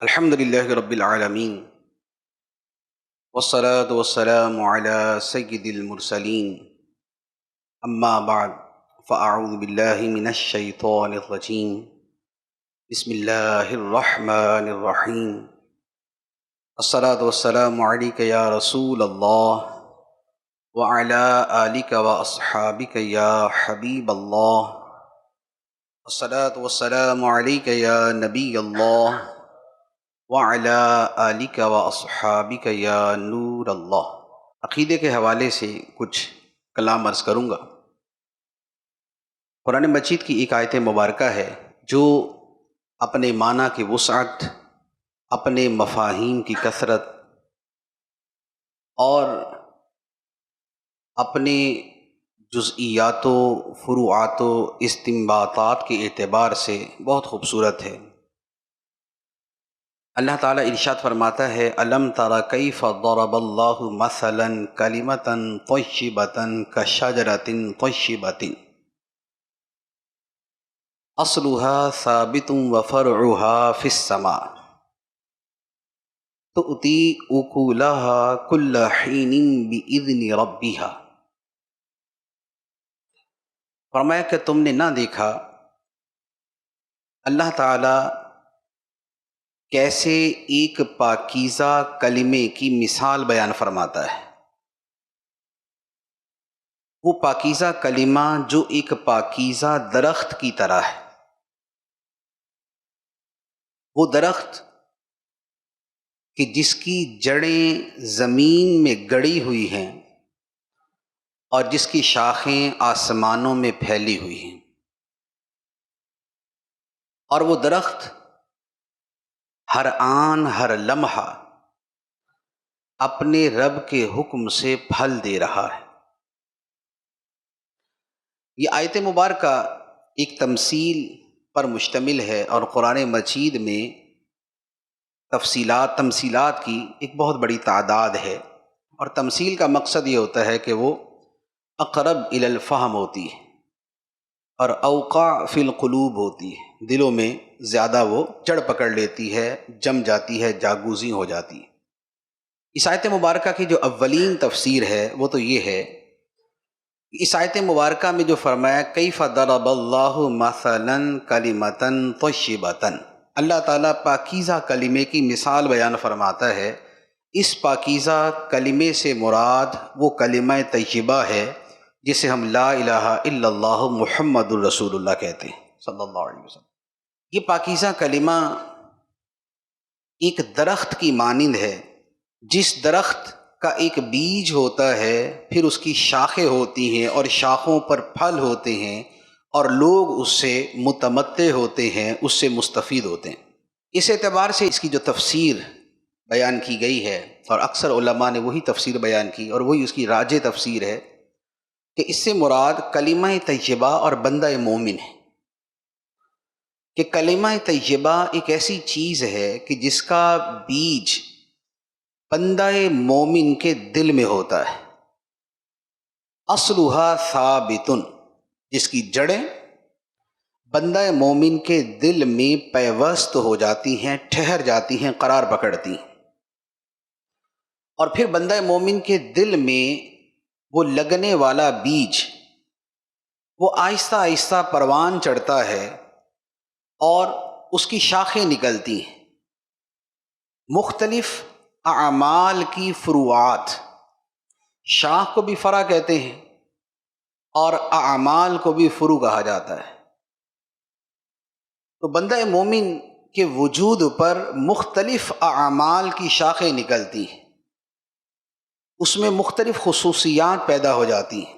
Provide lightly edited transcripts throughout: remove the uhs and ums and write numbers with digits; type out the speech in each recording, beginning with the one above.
الحمد لله رب العالمين والصلاة والسلام على سيد المرسلين أما بعد فأعوذ بالله من الشيطان الرجيم بسم الله الرحمن الرحيم الصلاة والسلام عليك يا رسول الله وعلى آلك وأصحابك يا حبيب الله الصلاة والسلام عليك يا نبي الله وَعَلَىٰ آلِكَ وَأَصْحَابِكَ يَا نور اللہ۔ عقیدے کے حوالے سے کچھ کلام عرض کروں گا۔ قرآن مجید کی ایک آیت مبارکہ ہے جو اپنے معنی کی وسعت، اپنے مفاہیم کی کثرت اور اپنے جزئیات و فروعات و استنباطات کے اعتبار سے بہت خوبصورت ہے۔ اللہ تعالیٰ ارشاد فرماتا ہے الم تر کیف ضرب اللہ مثلا کلمۃ طیبۃ کشجرۃ طیبۃ اصلها ثابت وفرعها فی السماء تؤتی اکلها کل حین باذن ربها۔ فرمایا کہ تم نے نہ دیکھا اللہ تعالیٰ کیسے ایک پاکیزہ کلمے کی مثال بیان فرماتا ہے۔ وہ پاکیزہ کلمہ جو ایک پاکیزہ درخت کی طرح ہے، وہ درخت کہ جس کی جڑیں زمین میں گڑی ہوئی ہیں اور جس کی شاخیں آسمانوں میں پھیلی ہوئی ہیں، اور وہ درخت ہر آن ہر لمحہ اپنے رب کے حکم سے پھل دے رہا ہے۔ یہ آیت مبارکہ ایک تمثیل پر مشتمل ہے اور قرآن مجید میں تمثیلات کی ایک بہت بڑی تعداد ہے، اور تمثیل کا مقصد یہ ہوتا ہے کہ وہ اقرب الی الفہم ہوتی ہے اور اوقع فی القلوب ہوتی ہے، دلوں میں زیادہ وہ جڑ پکڑ لیتی ہے، جم جاتی ہے، جاگوزی ہو جاتی ہے۔ اس آیت مبارکہ کی جو اولین تفسیر ہے وہ تو یہ ہے کہ اس آیت مبارکہ میں جو فرمایا کیف ضرب اللہ مثلا کلمۃ طیبۃ، اللہ تعالیٰ پاکیزہ کلمے کی مثال بیان فرماتا ہے۔ اس پاکیزہ کلمے سے مراد وہ کلمہ طیبہ ہے جسے ہم لا الہ الا اللہ محمد الرسول اللہ کہتے ہیں صلی اللہ علیہ وسلم۔ یہ پاکیزہ کلمہ ایک درخت کی مانند ہے، جس درخت کا ایک بیج ہوتا ہے، پھر اس کی شاخیں ہوتی ہیں اور شاخوں پر پھل ہوتے ہیں، اور لوگ اس سے متمتع ہوتے ہیں، اس سے مستفید ہوتے ہیں۔ اس اعتبار سے اس کی جو تفسیر بیان کی گئی ہے، اور اکثر علماء نے وہی تفسیر بیان کی اور وہی اس کی راجح تفسیر ہے کہ اس سے مراد کلمہ طیبہ اور بندہ مومن ہے، کہ کلمہ طیبہ ایک ایسی چیز ہے کہ جس کا بیج بندہ مومن کے دل میں ہوتا ہے، اصلها ثابت، جس کی جڑیں بندہ مومن کے دل میں پیوست ہو جاتی ہیں، ٹھہر جاتی ہیں، قرار پکڑتی ہیں، اور پھر بندہ مومن کے دل میں وہ لگنے والا بیج وہ آہستہ آہستہ پروان چڑھتا ہے اور اس کی شاخیں نکلتی ہیں، مختلف اعمال کی فروعات، شاخ کو بھی فرع کہتے ہیں اور اعمال کو بھی فروع کہا جاتا ہے۔ تو بندہ مومن کے وجود پر مختلف اعمال کی شاخیں نکلتی ہیں، اس میں مختلف خصوصیات پیدا ہو جاتی ہیں۔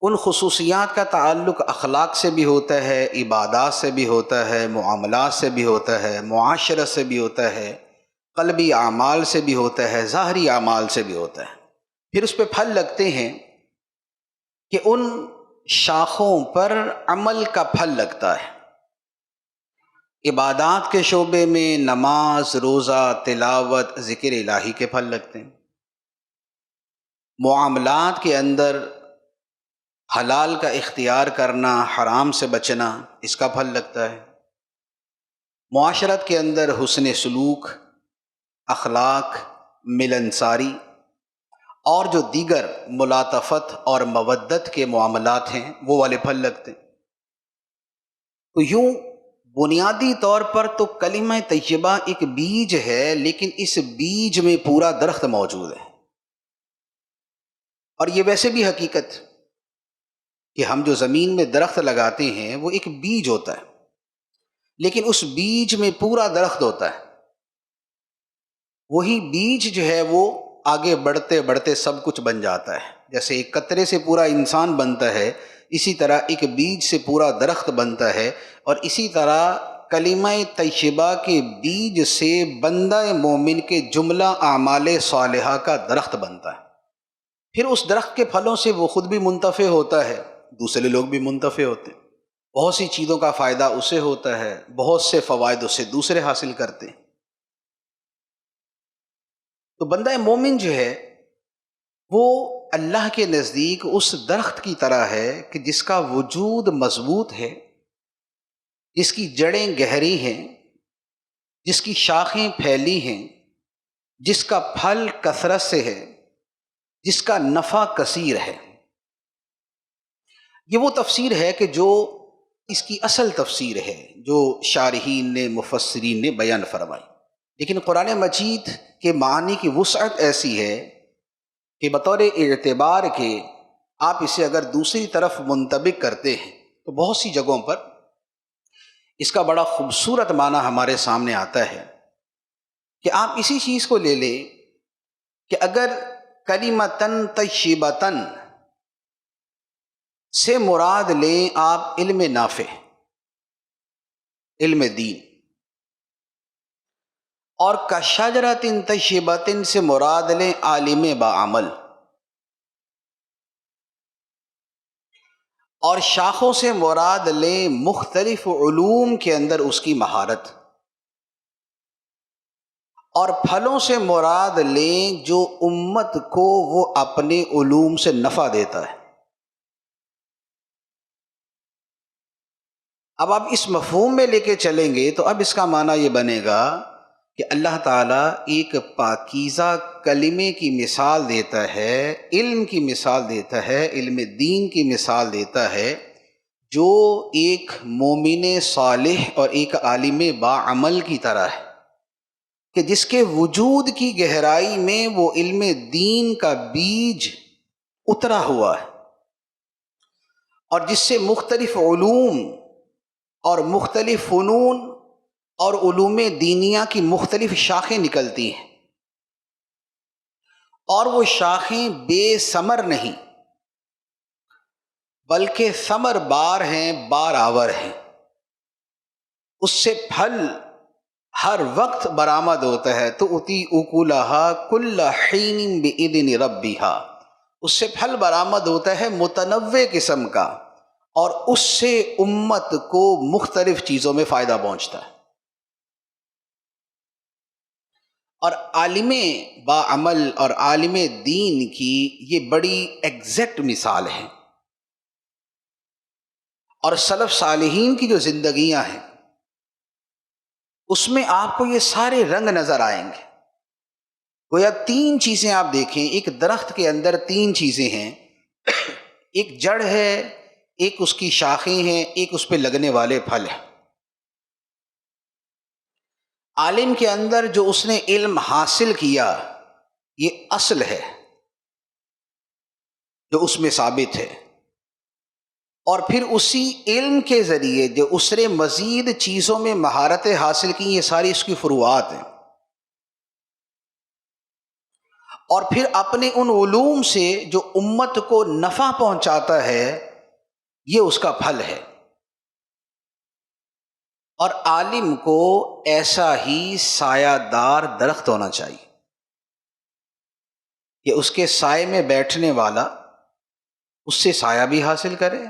ان خصوصیات کا تعلق اخلاق سے بھی ہوتا ہے، عبادات سے بھی ہوتا ہے، معاملات سے بھی ہوتا ہے، معاشرت سے بھی ہوتا ہے، قلبی اعمال سے بھی ہوتا ہے، ظاہری اعمال سے بھی ہوتا ہے۔ پھر اس پہ پھل لگتے ہیں کہ ان شاخوں پر عمل کا پھل لگتا ہے۔ عبادات کے شعبے میں نماز، روزہ، تلاوت، ذکر الہی کے پھل لگتے ہیں۔ معاملات کے اندر حلال کا اختیار کرنا، حرام سے بچنا، اس کا پھل لگتا ہے۔ معاشرت کے اندر حسن سلوک، اخلاق، ملنساری اور جو دیگر ملاطفت اور مودت کے معاملات ہیں وہ والے پھل لگتے ہیں۔ تو یوں بنیادی طور پر تو کلمہ طیبہ ایک بیج ہے، لیکن اس بیج میں پورا درخت موجود ہے۔ اور یہ ویسے بھی حقیقت کہ ہم جو زمین میں درخت لگاتے ہیں وہ ایک بیج ہوتا ہے، لیکن اس بیج میں پورا درخت ہوتا ہے۔ وہی بیج جو ہے وہ آگے بڑھتے بڑھتے سب کچھ بن جاتا ہے۔ جیسے ایک قطرے سے پورا انسان بنتا ہے، اسی طرح ایک بیج سے پورا درخت بنتا ہے، اور اسی طرح کلمہ طیبہ کے بیج سے بندہ مومن کے جملہ اعمال صالحہ کا درخت بنتا ہے۔ پھر اس درخت کے پھلوں سے وہ خود بھی منتفع ہوتا ہے، دوسرے لوگ بھی منتفع ہوتے ہیں، بہت سی چیزوں کا فائدہ اسے ہوتا ہے، بہت سے فوائد اسے دوسرے حاصل کرتے ہیں۔ تو بندہ مومن جو ہے وہ اللہ کے نزدیک اس درخت کی طرح ہے کہ جس کا وجود مضبوط ہے، جس کی جڑیں گہری ہیں، جس کی شاخیں پھیلی ہیں، جس کا پھل کثرت سے ہے، جس کا نفع کثیر ہے۔ یہ وہ تفسیر ہے کہ جو اس کی اصل تفسیر ہے جو شارحین نے، مفسرین نے بیان فرمائی۔ لیکن قرآن مجید کے معنی کی وسعت ایسی ہے کہ بطور اعتبار کے آپ اسے اگر دوسری طرف منطبق کرتے ہیں تو بہت سی جگہوں پر اس کا بڑا خوبصورت معنی ہمارے سامنے آتا ہے کہ آپ اسی چیز کو لے لیں کہ اگر کلمتن طیبتن سے مراد لیں آپ علم نافع، علم دین، اور کشجرۃ طیبۃ سے مراد لیں عالم باعمل، اور شاخوں سے مراد لیں مختلف علوم کے اندر اس کی مہارت، اور پھلوں سے مراد لیں جو امت کو وہ اپنے علوم سے نفع دیتا ہے۔ اب آپ اس مفہوم میں لے کے چلیں گے تو اب اس کا معنی یہ بنے گا کہ اللہ تعالیٰ ایک پاکیزہ کلمے کی مثال دیتا ہے، علم کی مثال دیتا ہے، علم دین کی مثال دیتا ہے، جو ایک مومن صالح اور ایک عالم باعمل کی طرح ہے، کہ جس کے وجود کی گہرائی میں وہ علم دین کا بیج اترا ہوا ہے، اور جس سے مختلف علوم اور مختلف فنون اور علوم دینیہ کی مختلف شاخیں نکلتی ہیں، اور وہ شاخیں بے ثمر نہیں بلکہ ثمر بار ہیں، بار آور ہیں، اس سے پھل ہر وقت برآمد ہوتا ہے۔ تو اتی اکلھا کل حین باذن ربھا، اس سے پھل برآمد ہوتا ہے متنوع قسم کا، اور اس سے امت کو مختلف چیزوں میں فائدہ پہنچتا ہے۔ اور عالم باعمل اور عالم دین کی یہ بڑی ایگزیکٹ مثال ہے، اور سلف صالحین کی جو زندگیاں ہیں اس میں آپ کو یہ سارے رنگ نظر آئیں گے۔ گویا تین چیزیں آپ دیکھیں، ایک درخت کے اندر تین چیزیں ہیں، ایک جڑ ہے، ایک اس کی شاخیں ہیں، ایک اس پہ لگنے والے پھل ہیں۔ عالم کے اندر جو اس نے علم حاصل کیا یہ اصل ہے جو اس میں ثابت ہے، اور پھر اسی علم کے ذریعے جو اس نے مزید چیزوں میں مہارتیں حاصل کی، یہ ساری اس کی فروعات ہیں، اور پھر اپنے ان علوم سے جو امت کو نفع پہنچاتا ہے یہ اس کا پھل ہے۔ اور عالم کو ایسا ہی سایہ دار درخت ہونا چاہیے کہ اس کے سائے میں بیٹھنے والا اس سے سایہ بھی حاصل کرے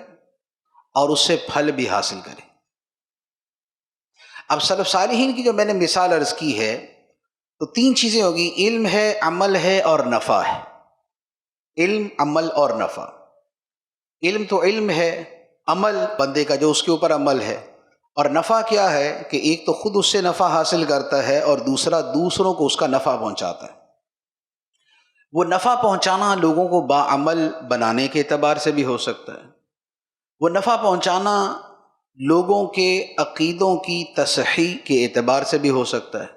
اور اس سے پھل بھی حاصل کرے۔ اب سلف صالحین کی جو میں نے مثال عرض کی ہے تو تین چیزیں ہوگی، علم ہے، عمل ہے، اور نفع ہے۔ علم، عمل اور نفع۔ علم تو علم ہے، عمل بندے کا جو اس کے اوپر عمل ہے، اور نفع کیا ہے کہ ایک تو خود اس سے نفع حاصل کرتا ہے اور دوسرا دوسروں کو اس کا نفع پہنچاتا ہے۔ وہ نفع پہنچانا لوگوں کو باعمل بنانے کے اعتبار سے بھی ہو سکتا ہے، وہ نفع پہنچانا لوگوں کے عقیدوں کی تصحیح کے اعتبار سے بھی ہو سکتا ہے،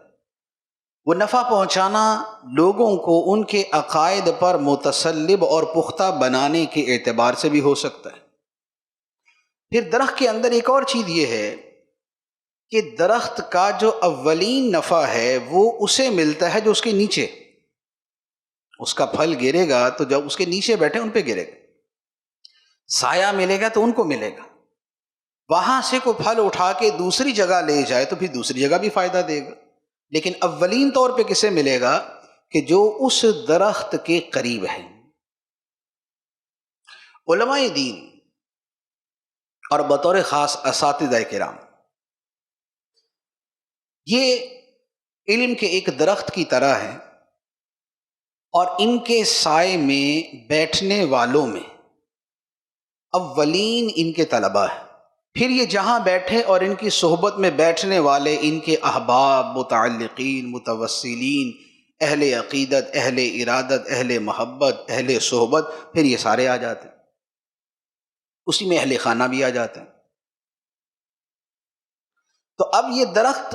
وہ نفع پہنچانا لوگوں کو ان کے عقائد پر متسلب اور پختہ بنانے کے اعتبار سے بھی ہو سکتا ہے۔ پھر درخت کے اندر ایک اور چیز یہ ہے کہ درخت کا جو اولین نفع ہے وہ اسے ملتا ہے جو اس کے نیچے، اس کا پھل گرے گا تو جب اس کے نیچے بیٹھے ان پہ گرے گا، سایہ ملے گا تو ان کو ملے گا، وہاں سے کوئی پھل اٹھا کے دوسری جگہ لے جائے تو پھر دوسری جگہ بھی فائدہ دے گا، لیکن اولین طور پہ کسے ملے گا کہ جو اس درخت کے قریب ہے۔ علماء دین اور بطور خاص اساتذہ کرام یہ علم کے ایک درخت کی طرح ہے، اور ان کے سائے میں بیٹھنے والوں میں اولین ان کے طلباء ہیں، پھر یہ جہاں بیٹھے اور ان کی صحبت میں بیٹھنے والے ان کے احباب، متعلقین، متوسلین، اہل عقیدت، اہل ارادت، اہل محبت، اہل صحبت، پھر یہ سارے آ جاتے ہیں، اسی میں اہل خانہ بھی آ جاتے ہیں۔ تو اب یہ درخت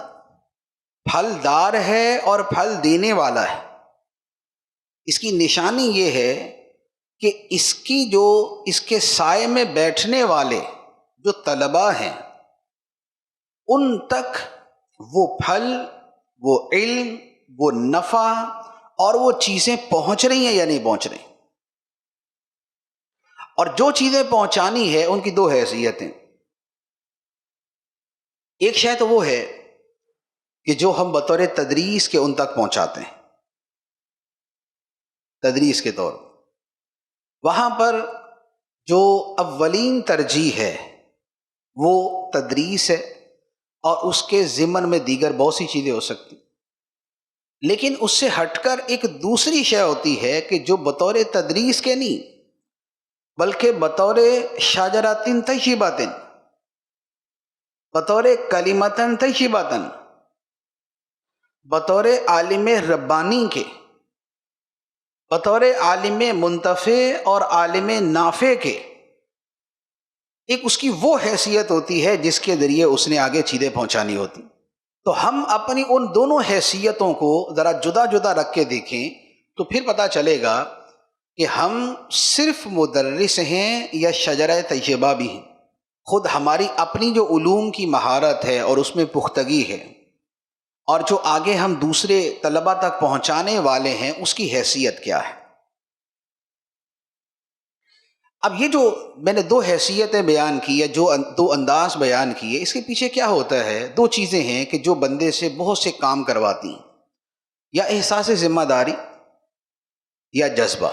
پھلدار ہے اور پھل دینے والا ہے، اس کی نشانی یہ ہے کہ اس کے سائے میں بیٹھنے والے جو طلباء ہیں ان تک وہ پھل، وہ علم، وہ نفع اور وہ چیزیں پہنچ رہی ہیں یا نہیں پہنچ رہی، اور جو چیزیں پہنچانی ہے ان کی دو حیثیتیں، ایک شے تو وہ ہے کہ جو ہم بطور تدریس کے ان تک پہنچاتے ہیں، تدریس کے طور وہاں پر جو اولین ترجیح ہے وہ تدریس ہے، اور اس کے ضمن میں دیگر بہت سی چیزیں ہو سکتی، لیکن اس سے ہٹ کر ایک دوسری شے ہوتی ہے کہ جو بطور تدریس کے نہیں بلکہ بطور شاجراتن طیباتن، بطور کلمتن طیباتن، بطور عالم ربانی کے، بطور عالم منتفع اور عالم نافع کے، ایک اس کی وہ حیثیت ہوتی ہے جس کے ذریعے اس نے آگے چیزیں پہنچانی ہوتی۔ تو ہم اپنی ان دونوں حیثیتوں کو ذرا جدا جدا رکھ کے دیکھیں تو پھر پتہ چلے گا کہ ہم صرف مدرس ہیں یا شجرہ طیبہ بھی ہیں، خود ہماری اپنی جو علوم کی مہارت ہے اور اس میں پختگی ہے، اور جو آگے ہم دوسرے طلبہ تک پہنچانے والے ہیں اس کی حیثیت کیا ہے۔ اب یہ جو میں نے دو حیثیتیں بیان کی ہے، جو دو انداز بیان کیے، اس کے پیچھے کیا ہوتا ہے؟ دو چیزیں ہیں کہ جو بندے سے بہت سے کام کرواتی ہیں، یا احساس ذمہ داری یا جذبہ،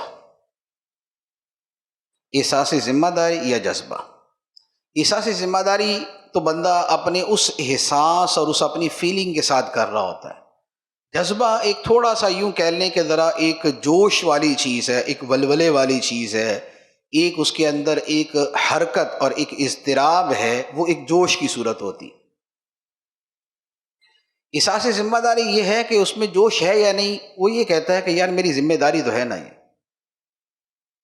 احساس ذمہ داری یا جذبہ۔ احساس ذمہ داری تو بندہ اپنے اس احساس اور اس اپنی فیلنگ کے ساتھ کر رہا ہوتا ہے، جذبہ ایک تھوڑا سا یوں کہہ لیں کہ ذرا ایک جوش والی چیز ہے، ایک ولولے والی چیز ہے، ایک اس کے اندر ایک حرکت اور ایک اضطراب ہے، وہ ایک جوش کی صورت ہوتی۔ احساس ذمہ داری یہ ہے کہ اس میں جوش ہے یا نہیں، وہ یہ کہتا ہے کہ یار میری ذمہ داری تو ہے نا، یہ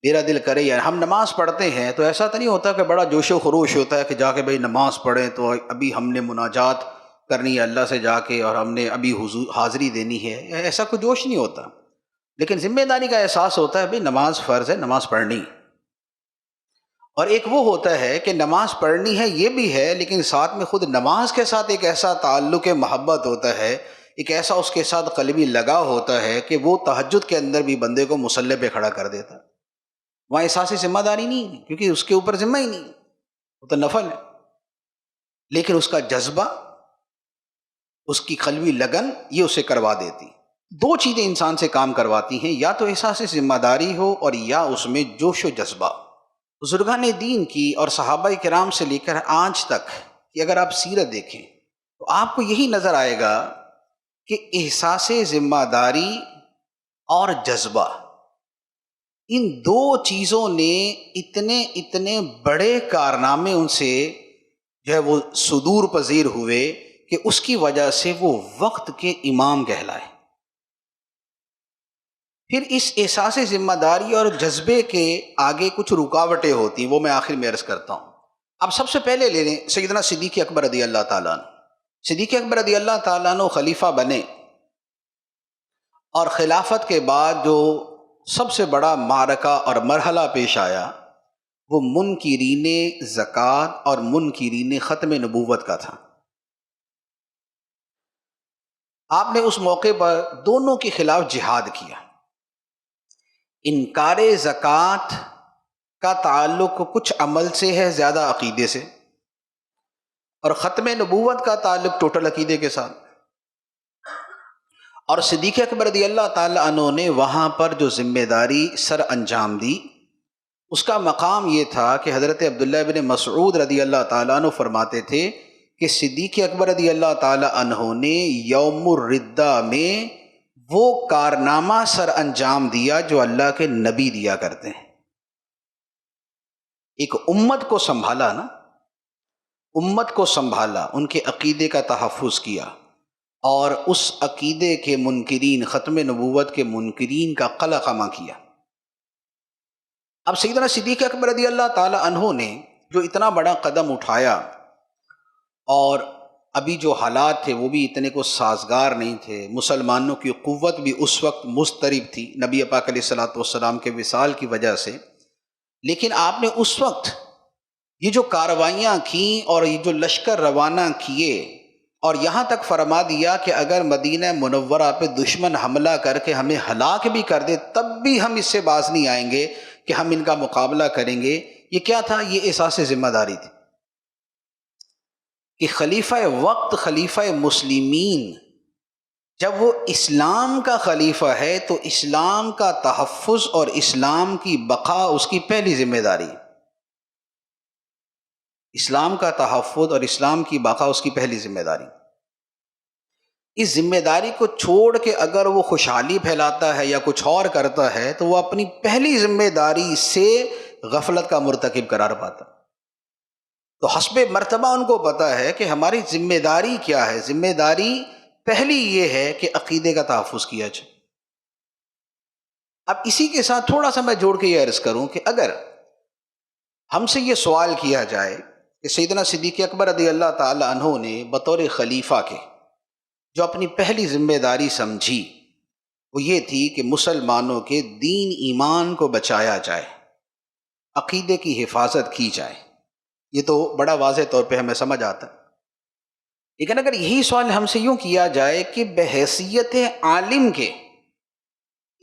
میرا دل کرے یا ہم نماز پڑھتے ہیں تو ایسا تو نہیں ہوتا کہ بڑا جوش و خروش ہوتا ہے کہ جا کے بھائی نماز پڑھیں تو ابھی ہم نے مناجات کرنی ہے اللہ سے جا کے اور ہم نے ابھی حاضری دینی ہے، ایسا کوئی جوش نہیں ہوتا، لیکن ذمہ داری کا احساس ہوتا ہے بھائی نماز فرض ہے، نماز پڑھنی، اور ایک وہ ہوتا ہے کہ نماز پڑھنی ہے یہ بھی ہے، لیکن ساتھ میں خود نماز کے ساتھ ایک ایسا تعلق محبت ہوتا ہے، ایک ایسا اس کے ساتھ قلبی لگا ہوتا ہے کہ وہ تہجد کے اندر بھی بندے کو مصلی پہ کھڑا کر دیتا ہے۔ وہاں احساس ذمہ داری نہیں ہے کیونکہ اس کے اوپر ذمہ ہی نہیں، وہ تو نفل ہے، لیکن اس کا جذبہ، اس کی قلبی لگن یہ اسے کروا دیتی۔ دو چیزیں انسان سے کام کرواتی ہیں، یا تو احساس ذمہ داری ہو اور یا اس میں جوش و جذبہ۔ بزرگان دین کی اور صحابہ کرام سے لے کر آج تک کہ اگر آپ سیرت دیکھیں تو آپ کو یہی نظر آئے گا کہ احساس ذمہ داری اور جذبہ، ان دو چیزوں نے اتنے بڑے کارنامے ان سے جو ہے وہ صدور پذیر ہوئے کہ اس کی وجہ سے وہ وقت کے امام کہلائے۔ پھر اس احساس ذمہ داری اور جذبے کے آگے کچھ رکاوٹیں ہوتی ہیں، وہ میں آخر میں عرض کرتا ہوں۔ اب سب سے پہلے لے لیں سیدنا صدیق اکبر رضی اللہ تعالیٰ عنہ۔ صدیق اکبر رضی اللہ تعالیٰ عنہ خلیفہ بنے، اور خلافت کے بعد جو سب سے بڑا معرکہ اور مرحلہ پیش آیا وہ منکرین زکوٰۃ اور منکرین ختم نبوت کا تھا۔ آپ نے اس موقع پر دونوں کے خلاف جہاد کیا۔ انکار زکوٰۃ کا تعلق کچھ عمل سے ہے، زیادہ عقیدے سے، اور ختم نبوت کا تعلق ٹوٹل عقیدے کے ساتھ۔ اور صدیق اکبر رضی اللہ تعالیٰ عنہ نے وہاں پر جو ذمہ داری سر انجام دی، اس کا مقام یہ تھا کہ حضرت عبداللہ بن مسعود رضی اللہ تعالیٰ عنہ فرماتے تھے کہ صدیق اکبر رضی اللہ تعالیٰ عنہ نے یوم الردہ میں وہ کارنامہ سر انجام دیا جو اللہ کے نبی دیا کرتے ہیں۔ ایک امت کو سنبھالا نا، امت کو سنبھالا، ان کے عقیدے کا تحفظ کیا، اور اس عقیدے کے منکرین، ختم نبوت کے منکرین کا قلقمہ کیا۔ اب سیدنا صدیق اکبر رضی اللہ تعالی عنہ نے جو اتنا بڑا قدم اٹھایا، اور ابھی جو حالات تھے وہ بھی اتنے کو سازگار نہیں تھے، مسلمانوں کی قوت بھی اس وقت مضطرب تھی نبی پاک علیہ الصلوۃ والسلام کے وصال کی وجہ سے، لیکن آپ نے اس وقت یہ جو کارروائیاں کیں اور یہ جو لشکر روانہ کیے، اور یہاں تک فرما دیا کہ اگر مدینہ منورہ پہ دشمن حملہ کر کے ہمیں ہلاک بھی کر دے تب بھی ہم اس سے باز نہیں آئیں گے کہ ہم ان کا مقابلہ کریں گے۔ یہ کیا تھا؟ یہ احساس ذمہ داری تھی کہ خلیفہ وقت، خلیفہ مسلمین جب وہ اسلام کا خلیفہ ہے تو اسلام کا تحفظ اور اسلام کی بقا اس کی پہلی ذمہ داری۔ اسلام کا تحفظ اور اسلام کی بقا اس کی پہلی ذمہ داری۔ اس ذمہ داری کو چھوڑ کے اگر وہ خوشحالی پھیلاتا ہے یا کچھ اور کرتا ہے تو وہ اپنی پہلی ذمہ داری سے غفلت کا مرتکب قرار پاتا۔ تو حسب مرتبہ ان کو پتہ ہے کہ ہماری ذمہ داری کیا ہے۔ ذمہ داری پہلی یہ ہے کہ عقیدے کا تحفظ کیا جائے۔ اب اسی کے ساتھ تھوڑا سا میں جوڑ کے یہ عرض کروں کہ اگر ہم سے یہ سوال کیا جائے کہ سیدنا صدیق اکبر رضی اللہ تعالی عنہ نے بطور خلیفہ کے جو اپنی پہلی ذمہ داری سمجھی وہ یہ تھی کہ مسلمانوں کے دین ایمان کو بچایا جائے، عقیدے کی حفاظت کی جائے، یہ تو بڑا واضح طور پہ ہمیں سمجھ آتا ہے۔ لیکن اگر یہی سوال ہم سے یوں کیا جائے کہ بحیثیت عالم کے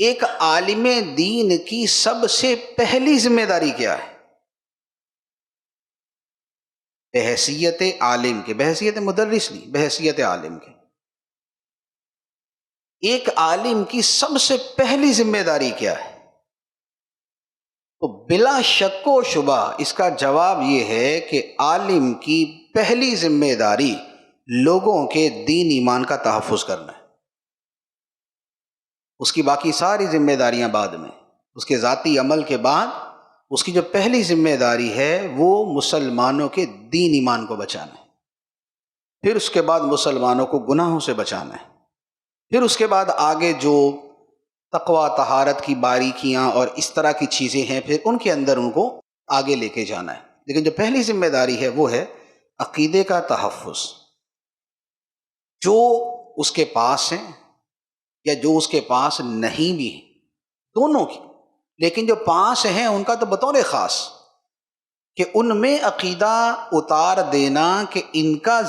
ایک عالم دین کی سب سے پہلی ذمہ داری کیا ہے؟ بحیثیت عالم کے، بحیثیت مدرس نہیں، بحیثیت عالم کے ایک عالم کی سب سے پہلی ذمہ داری کیا ہے؟ تو بلا شک و شبہ اس کا جواب یہ ہے کہ عالم کی پہلی ذمہ داری لوگوں کے دین ایمان کا تحفظ کرنا ہے۔ اس کی باقی ساری ذمہ داریاں بعد میں، اس کے ذاتی عمل کے بعد اس کی جو پہلی ذمہ داری ہے وہ مسلمانوں کے دین ایمان کو بچانا ہے، پھر اس کے بعد مسلمانوں کو گناہوں سے بچانا ہے، پھر اس کے بعد آگے جو تقوی طہارت کی باریکیاں اور اس طرح کی چیزیں ہیں پھر ان کے اندر ان کو آگے لے کے جانا ہے۔ لیکن جو پہلی ذمہ داری ہے وہ ہے عقیدے کا تحفظ۔ جو اس کے پاس ہیں یا جو اس کے پاس نہیں بھی ہیں، دونوں کی، لیکن جو پاس ہیں ان کا تو بطور خاص کہ ان میں عقیدہ اتار دینا کہ ان کا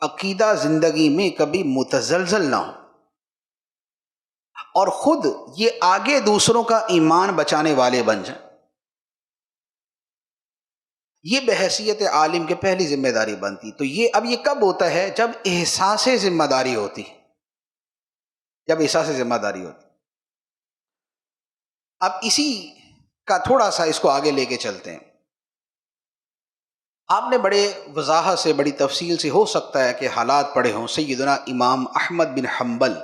عقیدہ زندگی میں کبھی متزلزل نہ ہو، اور خود یہ آگے دوسروں کا ایمان بچانے والے بن جائیں۔ یہ بحیثیت عالم کے پہلی ذمہ داری بنتی۔ تو یہ کب ہوتا ہے؟ جب احساس ذمہ داری ہوتی، جب احساس ذمہ داری ہوتی۔ اب اسی کا تھوڑا سا اس کو آگے لے کے چلتے ہیں۔ آپ نے بڑے وضاحت سے، بڑی تفصیل سے، ہو سکتا ہے کہ حالات پڑھے ہوں، سیدنا امام احمد بن حنبل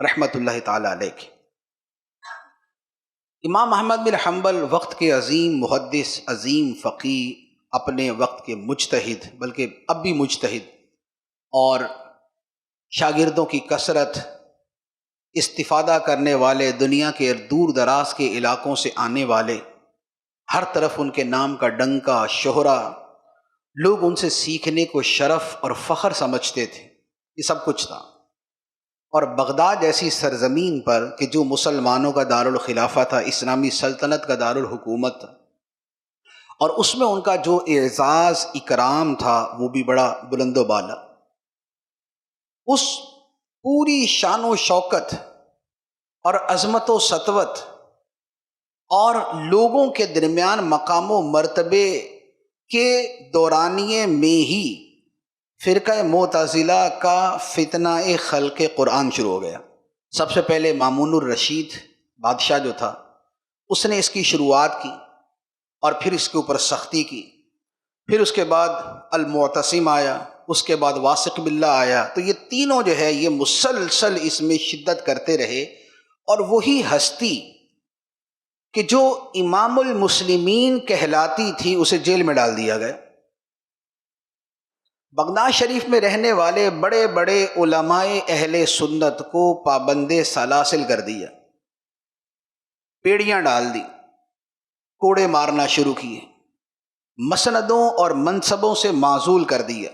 رحمۃ اللہ تعالی علیہ کے۔ امام احمد بن حنبل وقت کے عظیم محدث، عظیم فقیہ، اپنے وقت کے مجتہد، بلکہ اب بھی مجتہد، اور شاگردوں کی کثرت، استفادہ کرنے والے، دنیا کے دور دراز کے علاقوں سے آنے والے، ہر طرف ان کے نام کا ڈنکا، شہرہ، لوگ ان سے سیکھنے کو شرف اور فخر سمجھتے تھے، یہ سب کچھ تھا۔ اور بغداد جیسی سرزمین پر کہ جو مسلمانوں کا دارالخلافہ تھا، اسلامی سلطنت کا دارالحکومت تھا، اور اس میں ان کا جو اعزاز اکرام تھا وہ بھی بڑا بلند و بالا، اس پوری شان و شوکت اور عظمت و سطوت اور لوگوں کے درمیان مقام و مرتبے کے دورانیے میں ہی فرقہ معتزلہ کا فتنہ خلق قرآن شروع ہو گیا۔ سب سے پہلے مامون الرشید بادشاہ جو تھا، اس نے اس کی شروعات کی اور پھر اس کے اوپر سختی کی، پھر اس کے بعد المعتصم آیا، اس کے بعد واثق باللہ آیا، تو یہ تینوں جو ہے یہ مسلسل اس میں شدت کرتے رہے، اور وہی ہستی کہ جو امام المسلمین کہلاتی تھی اسے جیل میں ڈال دیا گیا۔ بغداد شریف میں رہنے والے بڑے بڑے علماء اہل سنت کو پابند سلاسل کر دیا، پیڑیاں ڈال دی، کوڑے مارنا شروع کیے، مسندوں اور منصبوں سے معزول کر دیا،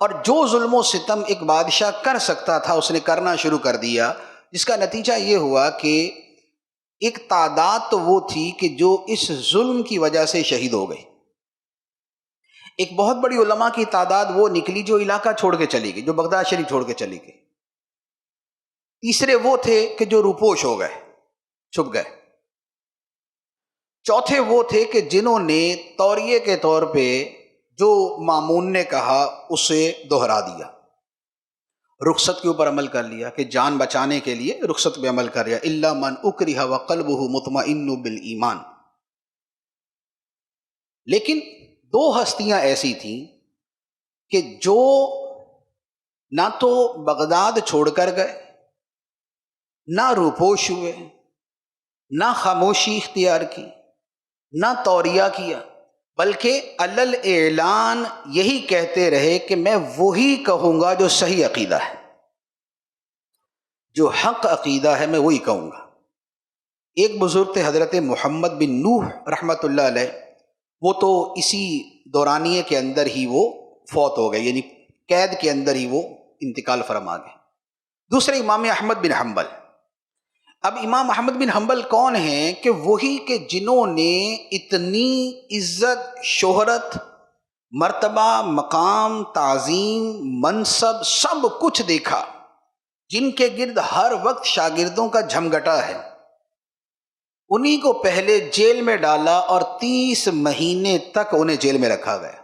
اور جو ظلم و ستم ایک بادشاہ کر سکتا تھا اس نے کرنا شروع کر دیا، جس کا نتیجہ یہ ہوا کہ ایک تعداد تو وہ تھی کہ جو اس ظلم کی وجہ سے شہید ہو گئی، ایک بہت بڑی علماء کی تعداد وہ نکلی جو علاقہ چھوڑ کے چلی گئی، جو بغداد شریف چھوڑ کے چلی گئی۔ تیسرے وہ تھے کہ جو روپوش ہو گئے، چھپ گئے۔ چوتھے وہ تھے کہ جنہوں نے توریے کے طور پہ جو مامون نے کہا اسے دہرا دیا، رخصت کے اوپر عمل کر لیا کہ جان بچانے کے لیے رخصت پہ عمل کر لیا، الا من اکرہ وقلبہ مطمئن بالایمان۔ لیکن دو ہستیاں ایسی تھیں کہ جو نہ تو بغداد چھوڑ کر گئے، نہ روپوش ہوئے، نہ خاموشی اختیار کی، نہ توریہ کیا، بلکہ علل اعلان یہی کہتے رہے کہ میں وہی کہوں گا جو صحیح عقیدہ ہے، جو حق عقیدہ ہے میں وہی کہوں گا۔ ایک بزرگ تھے حضرت محمد بن نوح رحمۃ اللہ علیہ، وہ تو اسی دورانیے کے اندر ہی وہ فوت ہو گئے، یعنی قید کے اندر ہی وہ انتقال فرما گئے۔ دوسرے امام احمد بن حنبل۔ اب امام احمد بن حنبل کون ہیں؟ کہ وہی کہ جنہوں نے اتنی عزت، شہرت، مرتبہ، مقام، تعظیم، منصب سب کچھ دیکھا، جن کے گرد ہر وقت شاگردوں کا جھمگٹا ہے، انہی کو پہلے جیل میں ڈالا اور 30 مہینے تک انہیں جیل میں رکھا گیا۔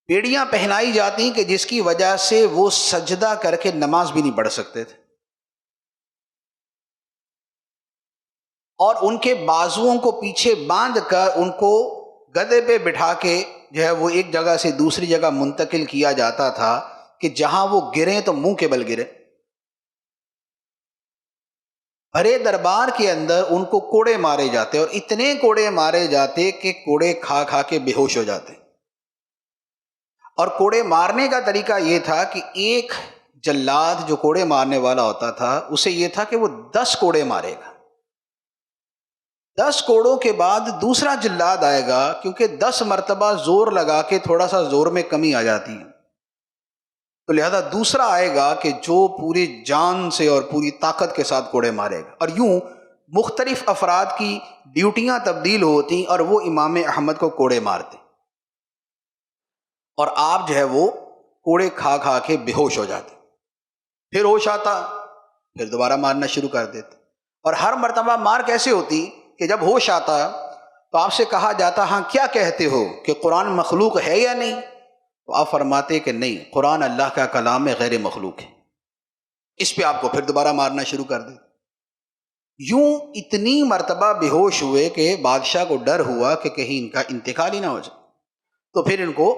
بیڑیاں پہنائی جاتی کہ جس کی وجہ سے وہ سجدہ کر کے نماز بھی نہیں پڑھ سکتے تھے، اور ان کے بازوؤں کو پیچھے باندھ کر ان کو گدھے پہ بٹھا کے جو ہے وہ ایک جگہ سے دوسری جگہ منتقل کیا جاتا تھا کہ جہاں وہ گریں تو منہ کے بل گرے۔ بھرے دربار کے اندر ان کو کوڑے مارے جاتے، اور اتنے کوڑے مارے جاتے کہ کوڑے کھا کھا کے بے ہوش ہو جاتے۔ اور کوڑے مارنے کا طریقہ یہ تھا کہ ایک جلاد جو کوڑے مارنے والا ہوتا تھا اسے یہ تھا کہ وہ 10 کوڑے مارے گا، 10 کوڑوں کے بعد دوسرا جلاد آئے گا، کیونکہ 10 مرتبہ زور لگا کے تھوڑا سا زور میں کمی آ جاتی ہے، تو لہذا دوسرا آئے گا کہ جو پوری جان سے اور پوری طاقت کے ساتھ کوڑے مارے گا۔ اور یوں مختلف افراد کی ڈیوٹیاں تبدیل ہوتی اور وہ امام احمد کو کوڑے مارتے، اور آپ جو ہے وہ کوڑے کھا کھا کے بے ہوش ہو جاتے، پھر ہوش آتا، پھر دوبارہ مارنا شروع کر دیتے۔ اور ہر مرتبہ مار کیسے ہوتی کہ جب ہوش آتا تو آپ سے کہا جاتا ہاں کیا کہتے ہو کہ قرآن مخلوق ہے یا نہیں؟ تو آپ فرماتے کہ نہیں، قرآن اللہ کا کلام ہے، غیر مخلوق ہے۔ اس پہ آپ کو پھر دوبارہ مارنا شروع کر دیتے۔ یوں اتنی مرتبہ بے ہوش ہوئے کہ بادشاہ کو ڈر ہوا کہ کہیں ان کا انتقال ہی نہ ہو جائے، تو پھر ان کو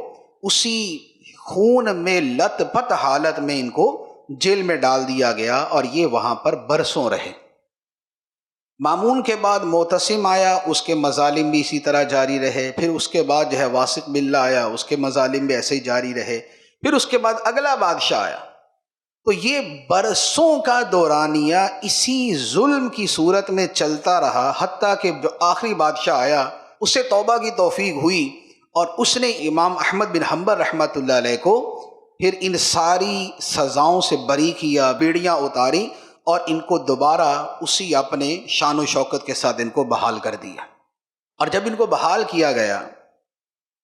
اسی خون میں لت پت حالت میں ان کو جیل میں ڈال دیا گیا، اور یہ وہاں پر برسوں رہے۔ مامون کے بعد معتصم آیا، اس کے مظالم بھی اسی طرح جاری رہے، پھر اس کے بعد جو ہے واسق باللہ آیا، اس کے مظالم بھی ایسے ہی جاری رہے، پھر اس کے بعد اگلا بادشاہ آیا۔ تو یہ برسوں کا دورانیہ اسی ظلم کی صورت میں چلتا رہا، حتیٰ کہ جو آخری بادشاہ آیا اس سے توبہ کی توفیق ہوئی، اور اس نے امام احمد بن حنبل رحمۃ اللہ علیہ کو پھر ان ساری سزاؤں سے بری کیا، بیڑیاں اتاری، اور ان کو دوبارہ اسی اپنے شان و شوکت کے ساتھ ان کو بحال کر دیا۔ اور جب ان کو بحال کیا گیا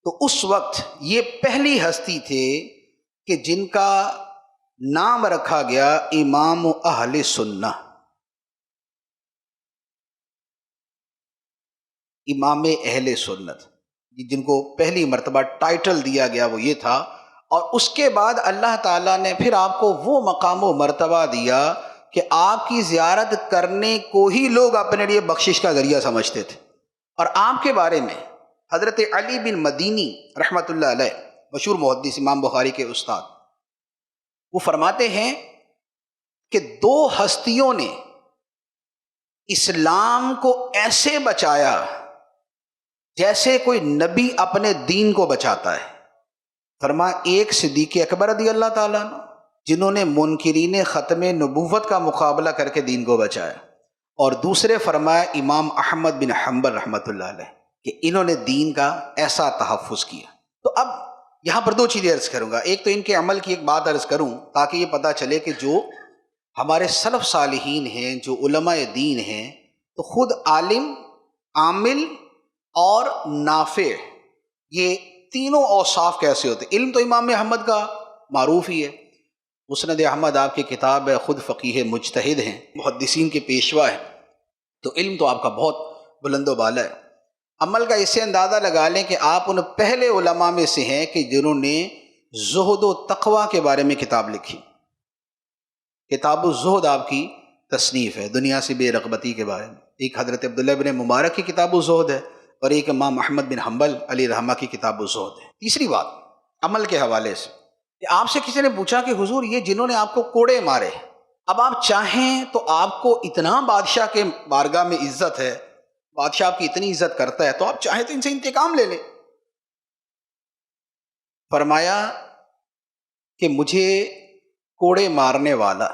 تو اس وقت یہ پہلی ہستی تھے کہ جن کا نام رکھا گیا امام اہل سنہ، امام اہل سنت، جن کو پہلی مرتبہ ٹائٹل دیا گیا وہ یہ تھا۔ اور اس کے بعد اللہ تعالیٰ نے پھر آپ کو وہ مقام و مرتبہ دیا کہ آپ کی زیارت کرنے کو ہی لوگ اپنے لیے بخشش کا ذریعہ سمجھتے تھے۔ اور آپ کے بارے میں حضرت علی بن مدینی رحمۃ اللہ علیہ، مشہور محدث امام بخاری کے استاد، وہ فرماتے ہیں کہ دو ہستیوں نے اسلام کو ایسے بچایا جیسے کوئی نبی اپنے دین کو بچاتا ہے۔ فرمایا ایک صدیق اکبر رضی اللہ تعالیٰ عنہ، جنہوں نے منکرین ختم نبوت کا مقابلہ کر کے دین کو بچایا، اور دوسرے فرمایا امام احمد بن حنبل رحمۃ اللہ علیہ، کہ انہوں نے دین کا ایسا تحفظ کیا۔ تو اب یہاں پر دو چیزیں عرض کروں گا، ایک تو ان کے عمل کی ایک بات عرض کروں تاکہ یہ پتہ چلے کہ جو ہمارے سلف صالحین ہیں، جو علماء دین ہیں، تو خود عالم، عامل اور نافع، یہ تینوں اوصاف کیسے ہوتے۔ علم تو امام احمد کا معروف ہی ہے، مسند احمد آپ کی کتاب ہے، خود فقیہ مجتہد ہیں، محدثین کے پیشوا ہیں، تو علم تو آپ کا بہت بلند و بالا ہے۔ عمل کا اس سے اندازہ لگا لیں کہ آپ ان پہلے علماء میں سے ہیں کہ جنہوں نے زہد و تقوی کے بارے میں کتاب لکھی۔ کتاب الزہد آپ کی تصنیف ہے، دنیا سے بے رغبتی کے بارے میں۔ ایک حضرت عبداللہ بن مبارک کی کتاب الزہد ہے، اور ایک امام احمد بن حنبل علیہ رحمہ کی کتاب الزہد ہے۔ تیسری بات عمل کے حوالے سے، کہ آپ سے کسی نے پوچھا کہ حضور یہ جنہوں نے آپ کو کوڑے مارے، اب آپ چاہیں تو آپ کو اتنا بادشاہ کے بارگاہ میں عزت ہے، بادشاہ آپ کی اتنی عزت کرتا ہے، تو آپ چاہیں تو ان سے انتقام لے لیں۔ فرمایا کہ مجھے کوڑے مارنے والا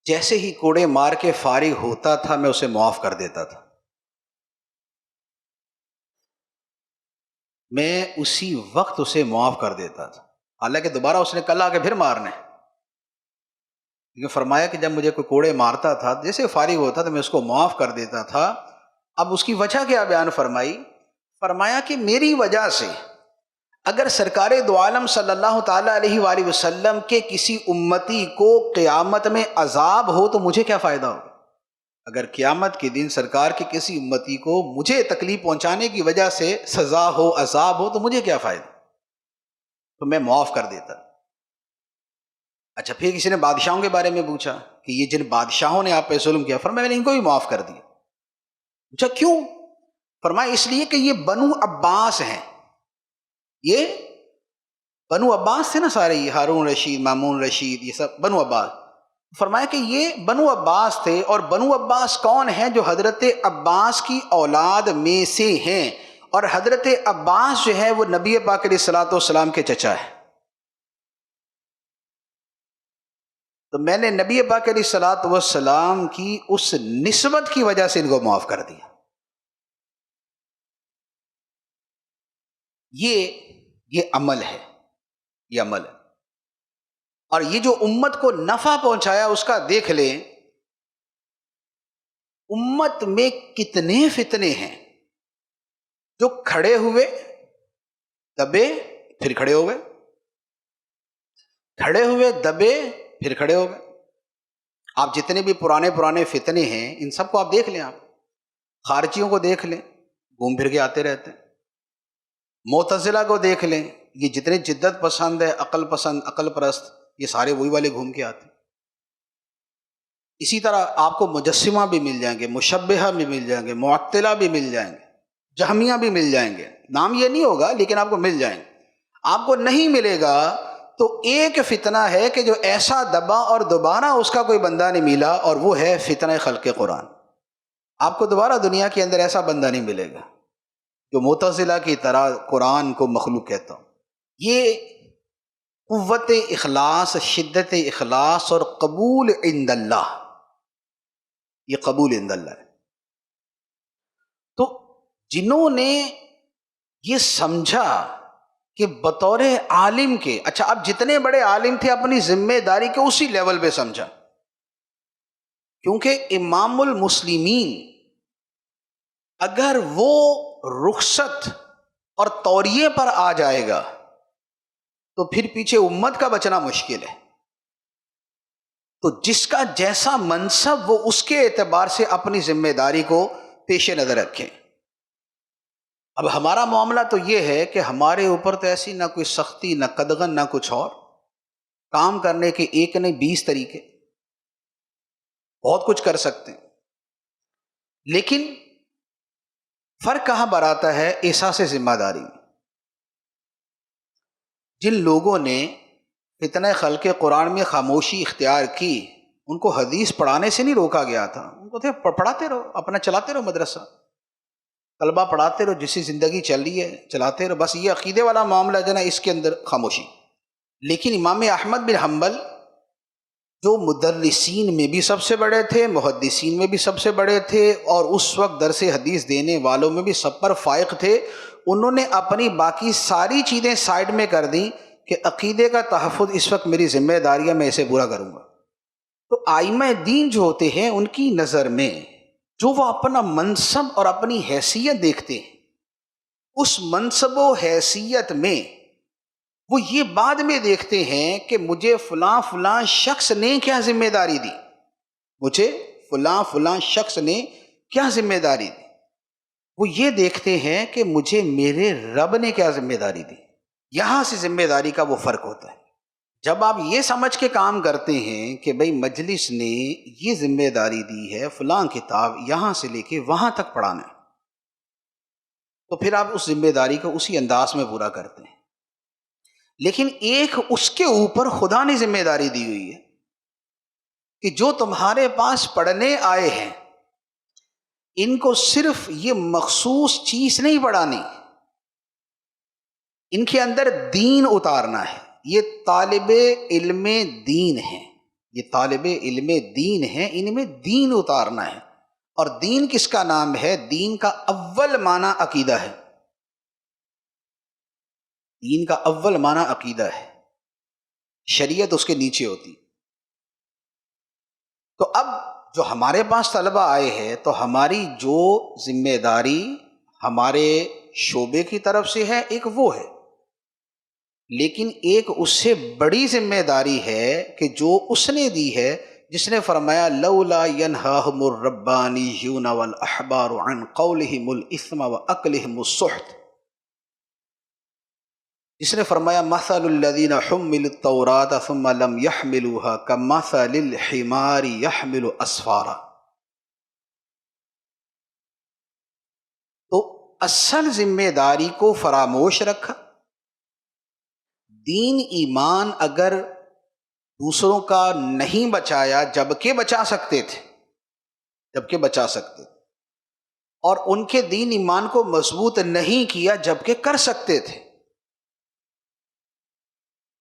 جیسے ہی کوڑے مار کے فارغ ہوتا تھا میں اسے معاف کر دیتا تھا، میں اسی وقت اسے معاف کر دیتا تھا، حالانکہ دوبارہ اس نے کل آ کے پھر مارنا ہے، لیکن فرمایا کہ جب مجھے کوئی کوڑے مارتا تھا جیسے فارغ ہوتا تھا میں اس کو معاف کر دیتا تھا۔ اب اس کی وجہ کیا بیان فرمائی؟ فرمایا کہ میری وجہ سے اگر سرکار دو عالم صلی اللہ تعالیٰ علیہ وآلہ وسلم کے کسی امتی کو قیامت میں عذاب ہو تو مجھے کیا فائدہ ہو؟ اگر قیامت کے دن سرکار کے کسی امتی کو مجھے تکلیف پہنچانے کی وجہ سے سزا ہو، عذاب ہو، تو مجھے کیا فائدہ؟ تو میں معاف کر دیتا۔ اچھا، پھر کسی نے بادشاہوں کے بارے میں پوچھا کہ یہ جن بادشاہوں نے آپ پہ ظلم کیا، فرمایا میں نے ان کو بھی معاف کر دیا۔ پوچھا کیوں؟ فرمایا اس لیے کہ یہ بنو عباس ہیں، یہ بنو عباس تھے نا سارے، یہ ہارون رشید، مامون رشید، یہ سب بنو عباس۔ فرمایا کہ یہ بنو عباس تھے، اور بنو عباس کون ہیں؟ جو حضرت عباس کی اولاد میں سے ہیں، اور حضرت عباس جو ہے وہ نبی پاک علیہ الصلوۃ والسلام کے چچا ہے۔ تو میں نے نبی پاک علیہ الصلوۃ والسلام کی اس نسبت کی وجہ سے ان کو معاف کر دیا۔ یہ عمل ہے، یہ عمل ہے۔ اور یہ جو امت کو نفع پہنچایا اس کا دیکھ لیں، امت میں کتنے فتنے ہیں جو کھڑے ہوئے دبے پھر کھڑے ہو گئے، کھڑے ہوئے دبے پھر کھڑے ہو گئے۔ آپ جتنے بھی پرانے فتنے ہیں ان سب کو آپ دیکھ لیں، آپ خارجیوں کو دیکھ لیں، گھوم پھر کے آتے رہتے ہیں، معتزلہ کو دیکھ لیں، یہ جتنے جدت پسند ہے، عقل پسند، عقل پرست، یہ سارے وہی والے گھوم کے آتے ہیں۔ اسی طرح آپ کو مجسمہ بھی مل جائیں گے، مشبہہ بھی مل جائیں گے، معطلہ بھی مل جائیں گے، جہمیہ بھی مل جائیں گے، نام یہ نہیں ہوگا لیکن آپ کو مل جائیں گے۔ آپ کو نہیں ملے گا تو ایک فتنہ ہے کہ جو ایسا دبا اور دوبارہ اس کا کوئی بندہ نہیں ملا، اور وہ ہے فتنہ خلق قرآن۔ آپ کو دوبارہ دنیا کے اندر ایسا بندہ نہیں ملے گا جو معتزلہ کی طرح قرآن کو مخلوق کہتا ہو۔ یہ قوت اخلاص، شدت اخلاص اور قبول عند اللہ، یہ قبول عند اللہ ہے۔ تو جنہوں نے یہ سمجھا کہ بطور عالم کے، اچھا اب جتنے بڑے عالم تھے اپنی ذمہ داری کے اسی لیول پہ سمجھا، کیونکہ امام المسلمین اگر وہ رخصت اور توریے پر آ جائے گا تو پھر پیچھے امت کا بچنا مشکل ہے۔ تو جس کا جیسا منصب وہ اس کے اعتبار سے اپنی ذمہ داری کو پیش نظر رکھیں۔ اب ہمارا معاملہ تو یہ ہے کہ ہمارے اوپر تو ایسی نہ کوئی سختی، نہ قدغن، نہ کچھ اور، کام کرنے کے ایک نہیں 20 طریقے، بہت کچھ کر سکتے ہیں، لیکن فرق کہاں پر آتا ہے؟ احساس ذمہ داری میں۔ جن لوگوں نے فتنہ خلق قرآن میں خاموشی اختیار کی، ان کو حدیث پڑھانے سے نہیں روکا گیا تھا، ان کو تھے پڑھاتے رہو، اپنا چلاتے رہو مدرسہ، طلبہ پڑھاتے رہو، جس سے زندگی چل رہی ہے چلاتے رہو، بس یہ عقیدے والا معاملہ جو ہے نا اس کے اندر خاموشی۔ لیکن امام احمد بن حنبل جو مدرسین میں بھی سب سے بڑے تھے، محدثین میں بھی سب سے بڑے تھے، اور اس وقت درس حدیث دینے والوں میں بھی سب پر فائق تھے، انہوں نے اپنی باقی ساری چیزیں سائڈ میں کر دیں کہ عقیدے کا تحفظ اس وقت میری ذمہ داری ہے، میں اسے پورا کروں گا۔ تو ائمہ دین جو ہوتے ہیں ان کی نظر میں جو وہ اپنا منصب اور اپنی حیثیت دیکھتے ہیں، اس منصب و حیثیت میں وہ یہ بعد میں دیکھتے ہیں کہ مجھے فلاں فلاں شخص نے کیا ذمہ داری دی، مجھے فلاں فلاں شخص نے کیا ذمہ داری دی، وہ یہ دیکھتے ہیں کہ مجھے میرے رب نے کیا ذمہ داری دی۔ یہاں سے ذمہ داری کا وہ فرق ہوتا ہے۔ جب آپ یہ سمجھ کے کام کرتے ہیں کہ بھئی مجلس نے یہ ذمہ داری دی ہے فلاں کتاب یہاں سے لے کے وہاں تک پڑھانا ہے، تو پھر آپ اس ذمہ داری کو اسی انداز میں پورا کرتے ہیں۔ لیکن ایک اس کے اوپر خدا نے ذمہ داری دی ہوئی ہے کہ جو تمہارے پاس پڑھنے آئے ہیں ان کو صرف یہ مخصوص چیز نہیں پڑھانی، ان کے اندر دین اتارنا ہے۔ یہ طالب علم دین ہیں، یہ طالب علم دین ہیں، ان میں دین اتارنا ہے۔ اور دین کس کا نام ہے؟ دین کا اول معنی عقیدہ ہے، دین کا اول معنی عقیدہ ہے، شریعت اس کے نیچے ہوتی۔ تو اب جو ہمارے پاس طلبہ آئے ہیں تو ہماری جو ذمہ داری ہمارے شعبے کی طرف سے ہے ایک وہ ہے، لیکن ایک اس سے بڑی ذمہ داری ہے کہ جو اس نے دی ہے، جس نے فرمایا لولا ینہاہم الربانیون والاحبار عن قولہم الاثم واکلہم السحت، جس نے فرمایا مثل الذین حملوا التوراۃ ثم لم يحملوها كمثل الحمار يحمل اسفارا۔ تو اصل ذمہ داری کو فراموش رکھا۔ دین ایمان اگر دوسروں کا نہیں بچایا جبکہ بچا سکتے تھے، جبکہ بچا سکتے تھے، اور ان کے دین ایمان کو مضبوط نہیں کیا جبکہ کر سکتے تھے،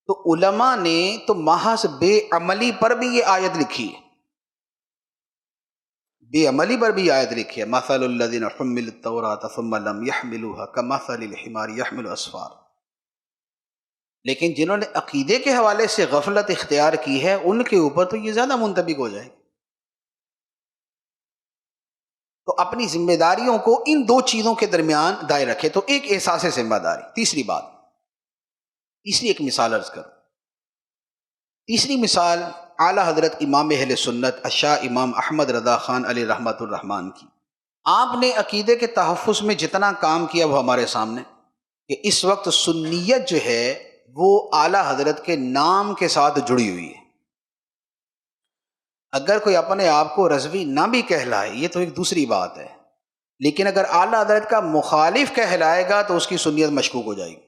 تو علماء نے تو محض بے عملی پر بھی یہ آیت لکھی ہے، بے عملی پر بھی آیت لکھی ہے، مثل الذین حملوا التوراۃ ثم لم يحملوها كمثل الحمار يحمل اسفارا۔ لیکن جنہوں نے عقیدے کے حوالے سے غفلت اختیار کی ہے ان کے اوپر تو یہ زیادہ منطبق ہو جائے گی۔ تو اپنی ذمہ داریوں کو ان دو چیزوں کے درمیان دائر رکھے۔ تو ایک احساس ذمہ داری۔ تیسری بات، تیسری ایک مثال عرض کروں۔ تیسری مثال اعلیٰ حضرت امام اہل سنت الشاہ امام احمد رضا خان علیہ رحمۃ الرحمن کی۔ آپ نے عقیدے کے تحفظ میں جتنا کام کیا وہ ہمارے سامنے، کہ اس وقت سنیت جو ہے وہ اعلیٰ حضرت کے نام کے ساتھ جڑی ہوئی ہے۔ اگر کوئی اپنے آپ کو رضوی نہ بھی کہلائے یہ تو ایک دوسری بات ہے، لیکن اگر اعلیٰ حضرت کا مخالف کہلائے گا تو اس کی سنیت مشکوک ہو جائے گی،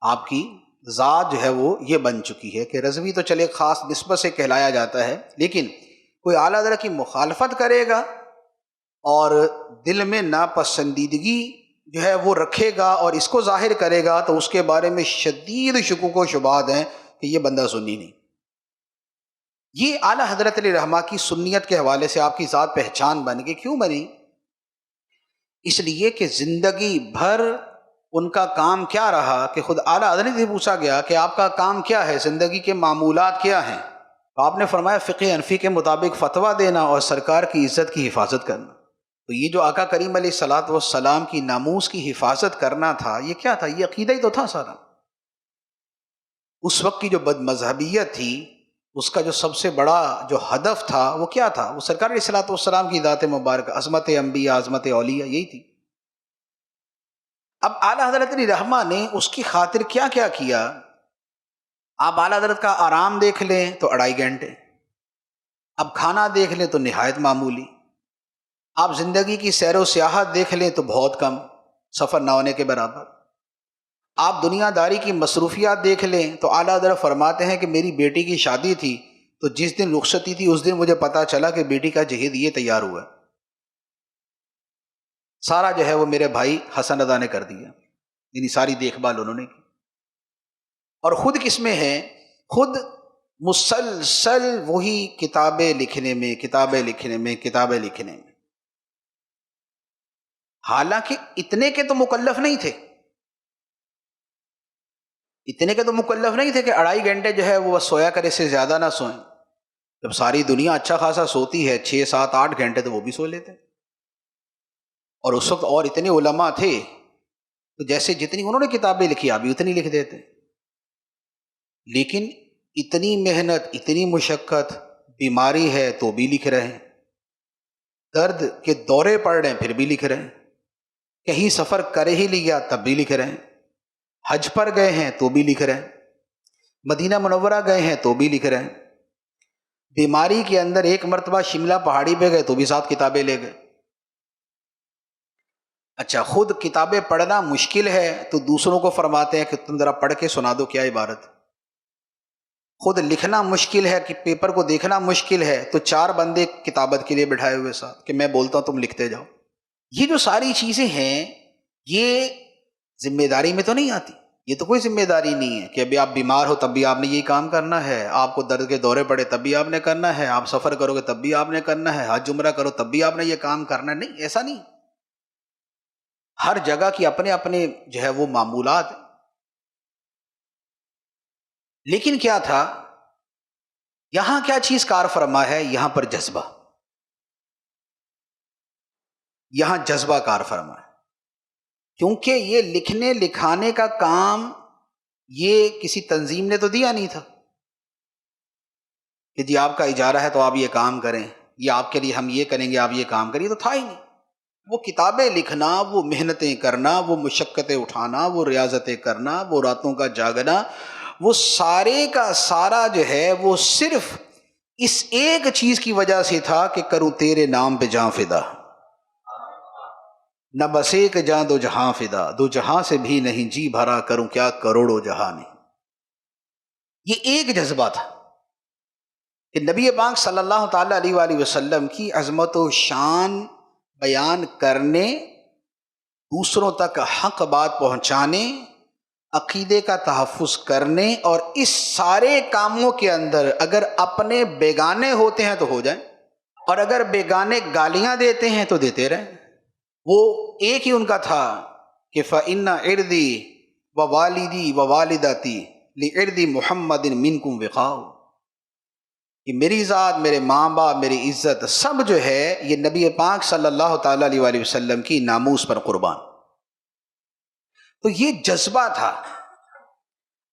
آپ کی ذات جو ہے وہ یہ بن چکی ہے کہ رضوی تو چلے خاص نسبت سے کہلایا جاتا ہے، لیکن کوئی اعلیٰ حضرت کی مخالفت کرے گا اور دل میں ناپسندیدگی جو ہے وہ رکھے گا اور اس کو ظاہر کرے گا تو اس کے بارے میں شدید شکوک و شبہات ہیں کہ یہ بندہ سنی نہیں۔ یہ اعلیٰ حضرت علیہ رحمہ کی سنیت کے حوالے سے آپ کی ذات پہچان بن گئی۔ کیوں بنی؟ اس لیے کہ زندگی بھر ان کا کام کیا رہا کہ خود اعلیٰ حضرت سے پوچھا گیا کہ آپ کا کام کیا ہے، زندگی کے معمولات کیا ہیں؟ تو آپ نے فرمایا فقہ حنفی کے مطابق فتویٰ دینا اور سرکار کی عزت کی حفاظت کرنا۔ تو یہ جو آقا کریم علیہ الصلوۃ والسلام کی ناموس کی حفاظت کرنا تھا، یہ کیا تھا؟ یہ عقیدہ ہی تو تھا سارا۔ اس وقت کی جو بد مذہبیت تھی، اس کا جو سب سے بڑا جو ہدف تھا وہ کیا تھا؟ وہ سرکار علیہ الصلوۃ والسلام کی ذات مبارکہ، عظمت انبیاء، عظمت اولیاء، یہی تھی۔ اب اعلیٰ حضرت علیہ رحمہ نے اس کی خاطر کیا کیا کیا؟ آپ اعلیٰ حضرت کا آرام دیکھ لیں تو 2.5 گھنٹے، اب کھانا دیکھ لیں تو نہایت معمولی، آپ زندگی کی سیر و سیاحت دیکھ لیں تو بہت کم، سفر نہ ہونے کے برابر، آپ دنیا داری کی مصروفیات دیکھ لیں تو اعلیٰ حضرت فرماتے ہیں کہ میری بیٹی کی شادی تھی تو جس دن رخصتی تھی اس دن مجھے پتا چلا کہ بیٹی کا جہیز یہ تیار ہوا ہے، سارا جو ہے وہ میرے بھائی حسن رضا نے کر دیا، یعنی ساری دیکھ بھال انہوں نے کی۔ اور خود کس میں ہے؟ خود مسلسل وہی کتابیں لکھنے میں، حالانکہ اتنے کے تو مکلف نہیں تھے، کہ 2.5 گھنٹے جو ہے وہ بس سویا کرے، سے زیادہ نہ سوئیں۔ جب ساری دنیا اچھا خاصا سوتی ہے 6، 7، 8 گھنٹے تو وہ بھی سو لیتے، اور اس وقت اور اتنے علماء تھے تو جیسے جتنی انہوں نے کتابیں لکھی آپ بھی اتنی لکھ دیتے، لیکن اتنی محنت، اتنی مشقت، بیماری ہے تو بھی لکھ رہے ہیں، درد کے دورے پڑ رہے ہیں پھر بھی لکھ رہے ہیں، کہیں سفر کر ہی لیا تب بھی لکھ رہے ہیں، حج پر گئے ہیں تو بھی لکھ رہے ہیں، مدینہ منورہ گئے ہیں تو بھی لکھ رہے ہیں، بیماری کے اندر ایک مرتبہ شملہ پہاڑی پہ گئے تو بھی 7 کتابیں لے گئے۔ اچھا، خود کتابیں پڑھنا مشکل ہے تو دوسروں کو فرماتے ہیں کہ تم ذرا پڑھ کے سنا دو کیا عبارت۔ خود لکھنا مشکل ہے کہ پیپر کو دیکھنا مشکل ہے تو 4 بندے کتابت کے لیے بٹھائے ہوئے ساتھ کہ میں بولتا ہوں تم لکھتے جاؤ۔ یہ جو ساری چیزیں ہیں یہ ذمہ داری میں تو نہیں آتی، یہ تو کوئی ذمہ داری نہیں ہے کہ ابھی آپ بیمار ہو تب بھی آپ نے یہی کام کرنا ہے، آپ کو درد کے دورے پڑے تب بھی آپ نے کرنا ہے، آپ سفر کرو گے تب بھی آپ نے کرنا ہے، حج عمرہ کرو تب بھی آپ نے یہ کام کرنا ہے۔ نہیں، ایسا نہیں، ہر جگہ کی اپنے اپنے جو ہے وہ معمولات۔ لیکن کیا تھا یہاں، کیا چیز کار فرما ہے؟ یہاں پر جذبہ، یہاں جذبہ کار فرما ہے، کیونکہ یہ لکھنے لکھانے کا کام یہ کسی تنظیم نے تو دیا نہیں تھا کہ جی آپ کا اجارہ ہے تو آپ یہ کام کریں، یا آپ کے لیے ہم یہ کریں گے آپ یہ کام کریے، تو تھا ہی نہیں۔ وہ کتابیں لکھنا، وہ محنتیں کرنا، وہ مشقتیں اٹھانا، وہ ریاضتیں کرنا، وہ راتوں کا جاگنا، وہ سارے کا سارا جو ہے وہ صرف اس ایک چیز کی وجہ سے تھا کہ کروں تیرے نام پہ جاں فدا، نہ بس ایک جاں دو جہاں فدا، 2 جہاں سے بھی نہیں جی بھرا، کروں کیا کروڑوں جہاں نہیں۔ یہ ایک جذبہ تھا کہ نبی پاک صلی اللہ تعالیٰ علیہ وآلہ وسلم کی عظمت و شان بیان کرنے، دوسروں تک حق بات پہنچانے، عقیدے کا تحفظ کرنے، اور اس سارے کاموں کے اندر اگر اپنے بیگانے ہوتے ہیں تو ہو جائیں، اور اگر بیگانے گالیاں دیتے ہیں تو دیتے رہیں۔ وہ ایک ہی ان کا تھا کہ فَإِنَّ عِرْضِي وَوَالِدِي وَوَالِدَتِي لِعِرْضِ مُحَمَّدٍ مِنْكُمْ وِقَاءُ، کہ میری ذات، میرے ماں باپ، میری عزت سب جو ہے یہ نبی پاک صلی اللہ تعالیٰ علیہ وآلہ وسلم کی ناموس پر قربان۔ تو یہ جذبہ تھا۔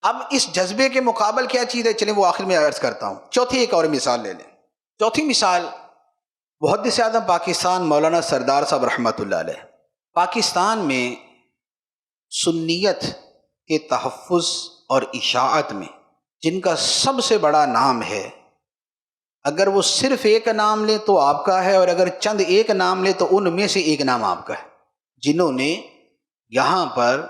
اب اس جذبے کے مقابل کیا چیز ہے؟ چلیں وہ آخر میں عرض کرتا ہوں۔ چوتھی ایک اور مثال لے لیں۔ چوتھی مثال محدث اعظم پاکستان مولانا سردار صاحب رحمۃ اللہ علیہ۔ پاکستان میں سنیت کے تحفظ اور اشاعت میں جن کا سب سے بڑا نام ہے، اگر وہ صرف ایک نام لے تو آپ کا ہے، اور اگر چند ایک نام لے تو ان میں سے ایک نام آپ کا ہے، جنہوں نے یہاں پر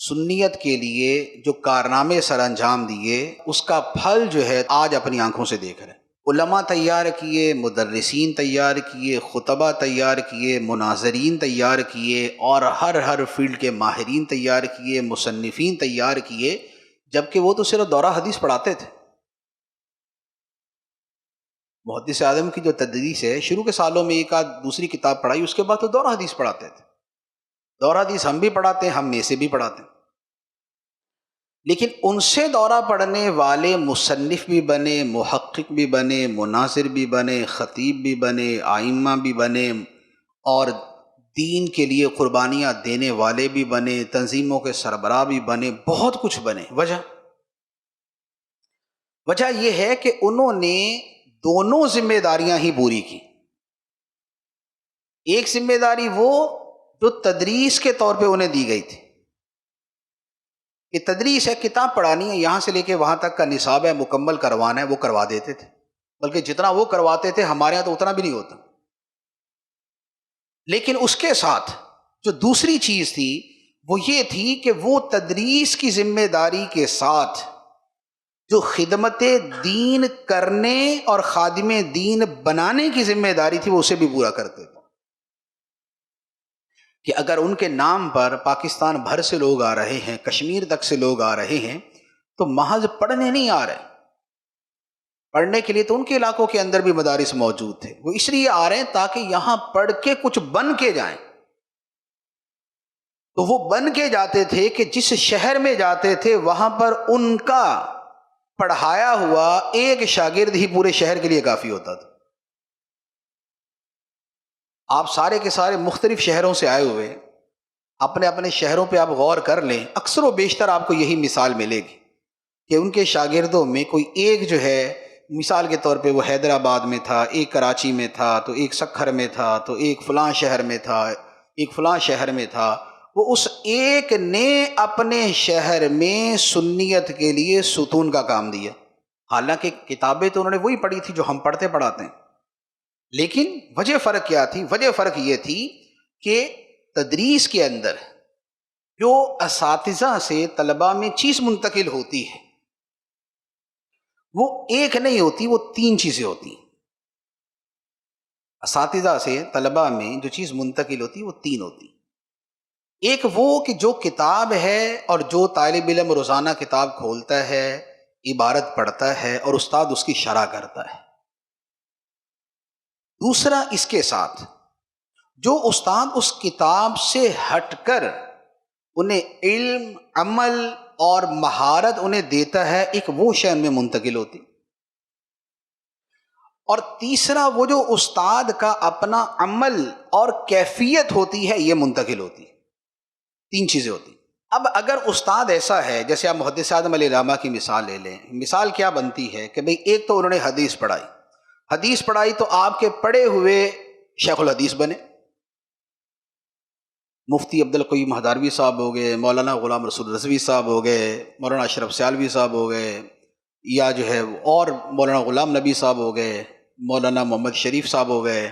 سنیت کے لیے جو کارنامے سر انجام دیے، اس کا پھل جو ہے آج اپنی آنکھوں سے دیکھ رہے ہیں۔ علماء تیار کیے، مدرسین تیار کیے، خطبہ تیار کیے، مناظرین تیار کیے، اور ہر فیلڈ کے ماہرین تیار کیے، مصنفین تیار کیے، جبکہ وہ تو صرف دورہ حدیث پڑھاتے تھے۔ محدث اعظم کی جو تدریس ہے، شروع کے سالوں میں ایک آدھ دوسری کتاب پڑھائی، اس کے بعد تو دورہ حدیث پڑھاتے تھے۔ دورہ حدیث ہم بھی پڑھاتے ہیں، ہم میں سے بھی پڑھاتے ہیں، لیکن ان سے دورہ پڑھنے والے مصنف بھی بنے، محقق بھی بنے، مناظر بھی بنے، خطیب بھی بنے، ائمہ بھی بنے، اور دین کے لیے قربانیاں دینے والے بھی بنے، تنظیموں کے سربراہ بھی بنے، بہت کچھ بنے۔ وجہ یہ ہے کہ انہوں نے دونوں ذمہ داریاں ہی پوری کی۔ ایک ذمہ داری وہ جو تدریس کے طور پہ انہیں دی گئی تھی کہ تدریس ہے، کتاب پڑھانی ہے، یہاں سے لے کے وہاں تک کا نصاب ہے، مکمل کروانا ہے، وہ کروا دیتے تھے، بلکہ جتنا وہ کرواتے تھے ہمارے یہاں تو اتنا بھی نہیں ہوتا۔ لیکن اس کے ساتھ جو دوسری چیز تھی وہ یہ تھی کہ وہ تدریس کی ذمہ داری کے ساتھ جو خدمت دین کرنے اور خادم دین بنانے کی ذمہ داری تھی وہ اسے بھی پورا کرتے تھے، کہ اگر ان کے نام پر پاکستان بھر سے لوگ آ رہے ہیں، کشمیر تک سے لوگ آ رہے ہیں، تو محض پڑھنے نہیں آ رہے، پڑھنے کے لیے تو ان کے علاقوں کے اندر بھی مدارس موجود تھے، وہ اس لیے آ رہے ہیں تاکہ یہاں پڑھ کے کچھ بن کے جائیں۔ تو وہ بن کے جاتے تھے کہ جس شہر میں جاتے تھے وہاں پر ان کا پڑھایا ہوا ایک شاگرد ہی پورے شہر کے لیے کافی ہوتا تھا۔ آپ سارے کے سارے مختلف شہروں سے آئے ہوئے، اپنے اپنے شہروں پہ آپ غور کر لیں، اکثر و بیشتر آپ کو یہی مثال ملے گی کہ ان کے شاگردوں میں کوئی ایک جو ہے، مثال کے طور پہ وہ حیدرآباد میں تھا، ایک کراچی میں تھا، تو ایک سکھر میں تھا، تو ایک فلاں شہر میں تھا، ایک فلاں شہر میں تھا۔ وہ اس ایک نے اپنے شہر میں سنیت کے لیے ستون کا کام دیا، حالانکہ کتابیں تو انہوں نے وہی پڑھی تھی جو ہم پڑھتے پڑھاتے ہیں، لیکن وجہ فرق کیا تھی؟ وجہ فرق یہ تھی کہ تدریس کے اندر جو اساتذہ سے طلباء میں چیز منتقل ہوتی ہے وہ ایک نہیں ہوتی، وہ تین چیزیں ہوتی ہیں۔ اساتذہ سے طلباء میں جو چیز منتقل ہوتی ہے وہ تین ہوتی ہیں۔ ایک وہ کہ جو کتاب ہے اور جو طالب علم روزانہ کتاب کھولتا ہے، عبارت پڑھتا ہے اور استاد اس کی شرح کرتا ہے۔ دوسرا اس کے ساتھ جو استاد اس کتاب سے ہٹ کر انہیں علم، عمل اور مہارت انہیں دیتا ہے، ایک وہ شے ان میں منتقل ہوتی۔ اور تیسرا وہ جو استاد کا اپنا عمل اور کیفیت ہوتی ہے یہ منتقل ہوتی۔ تین چیزیں ہوتی۔ اب اگر استاد ایسا ہے، جیسے آپ محدث اعظم علیہ الرحمہ کی مثال لے لیں، مثال کیا بنتی ہے کہ بھئی ایک تو انہوں نے حدیث پڑھائی تو آپ کے پڑھے ہوئے شیخ الحدیث بنے، مفتی عبدالقیوم ہداروی صاحب ہو گئے، مولانا غلام رسول رضوی صاحب ہو گئے، مولانا اشرف سیالوی صاحب ہو گئے، یا جو ہے اور مولانا غلام نبی صاحب ہو گئے، مولانا محمد شریف صاحب ہو گئے،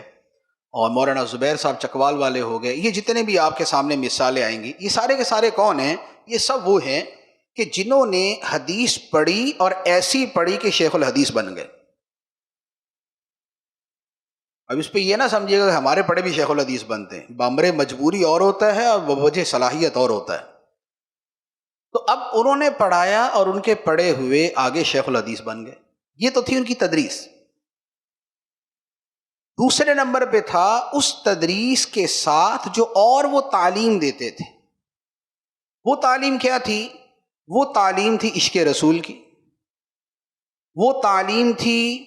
اور مولانا زبیر صاحب چکوال والے ہو گئے۔ یہ جتنے بھی آپ کے سامنے مثالیں آئیں گی، یہ سارے کے سارے کون ہیں؟ یہ سب وہ ہیں کہ جنہوں نے حدیث پڑھی اور ایسی پڑھی کہ شیخ الحدیث بن گئے۔ اب اس پہ یہ نہ سمجھیے گا کہ ہمارے پڑھے بھی شیخ الحدیث بنتے ہیں، بامر مجبوری اور ہوتا ہے اور بوجہ صلاحیت اور ہوتا ہے۔ تو اب انہوں نے پڑھایا اور ان کے پڑھے ہوئے آگے شیخ الحدیث بن گئے، یہ تو تھی ان کی تدریس۔ دوسرے نمبر پہ تھا اس تدریس کے ساتھ جو اور وہ تعلیم دیتے تھے۔ وہ تعلیم کیا تھی؟ وہ تعلیم تھی عشق رسول کی، وہ تعلیم تھی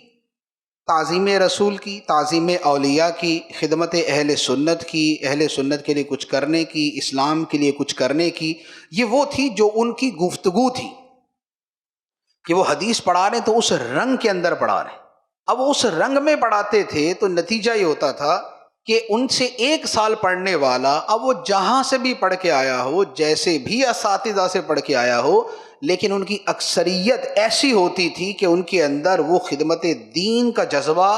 تعظیم رسول کی، تعظیم اولیاء کی، خدمت اہل سنت کی، اہل سنت کے لیے کچھ کرنے کی، اسلام کے لیے کچھ کرنے کی۔ یہ وہ تھی جو ان کی گفتگو تھی کہ وہ حدیث پڑھا رہے ہیں تو اس رنگ کے اندر پڑھا رہے ہیں۔ اب وہ اس رنگ میں پڑھاتے تھے تو نتیجہ یہ ہوتا تھا کہ ان سے ایک سال پڑھنے والا اب وہ جہاں سے بھی پڑھ کے آیا ہو، جیسے بھی اساتذہ سے پڑھ کے آیا ہو، لیکن ان کی اکثریت ایسی ہوتی تھی کہ ان کے اندر وہ خدمت دین کا جذبہ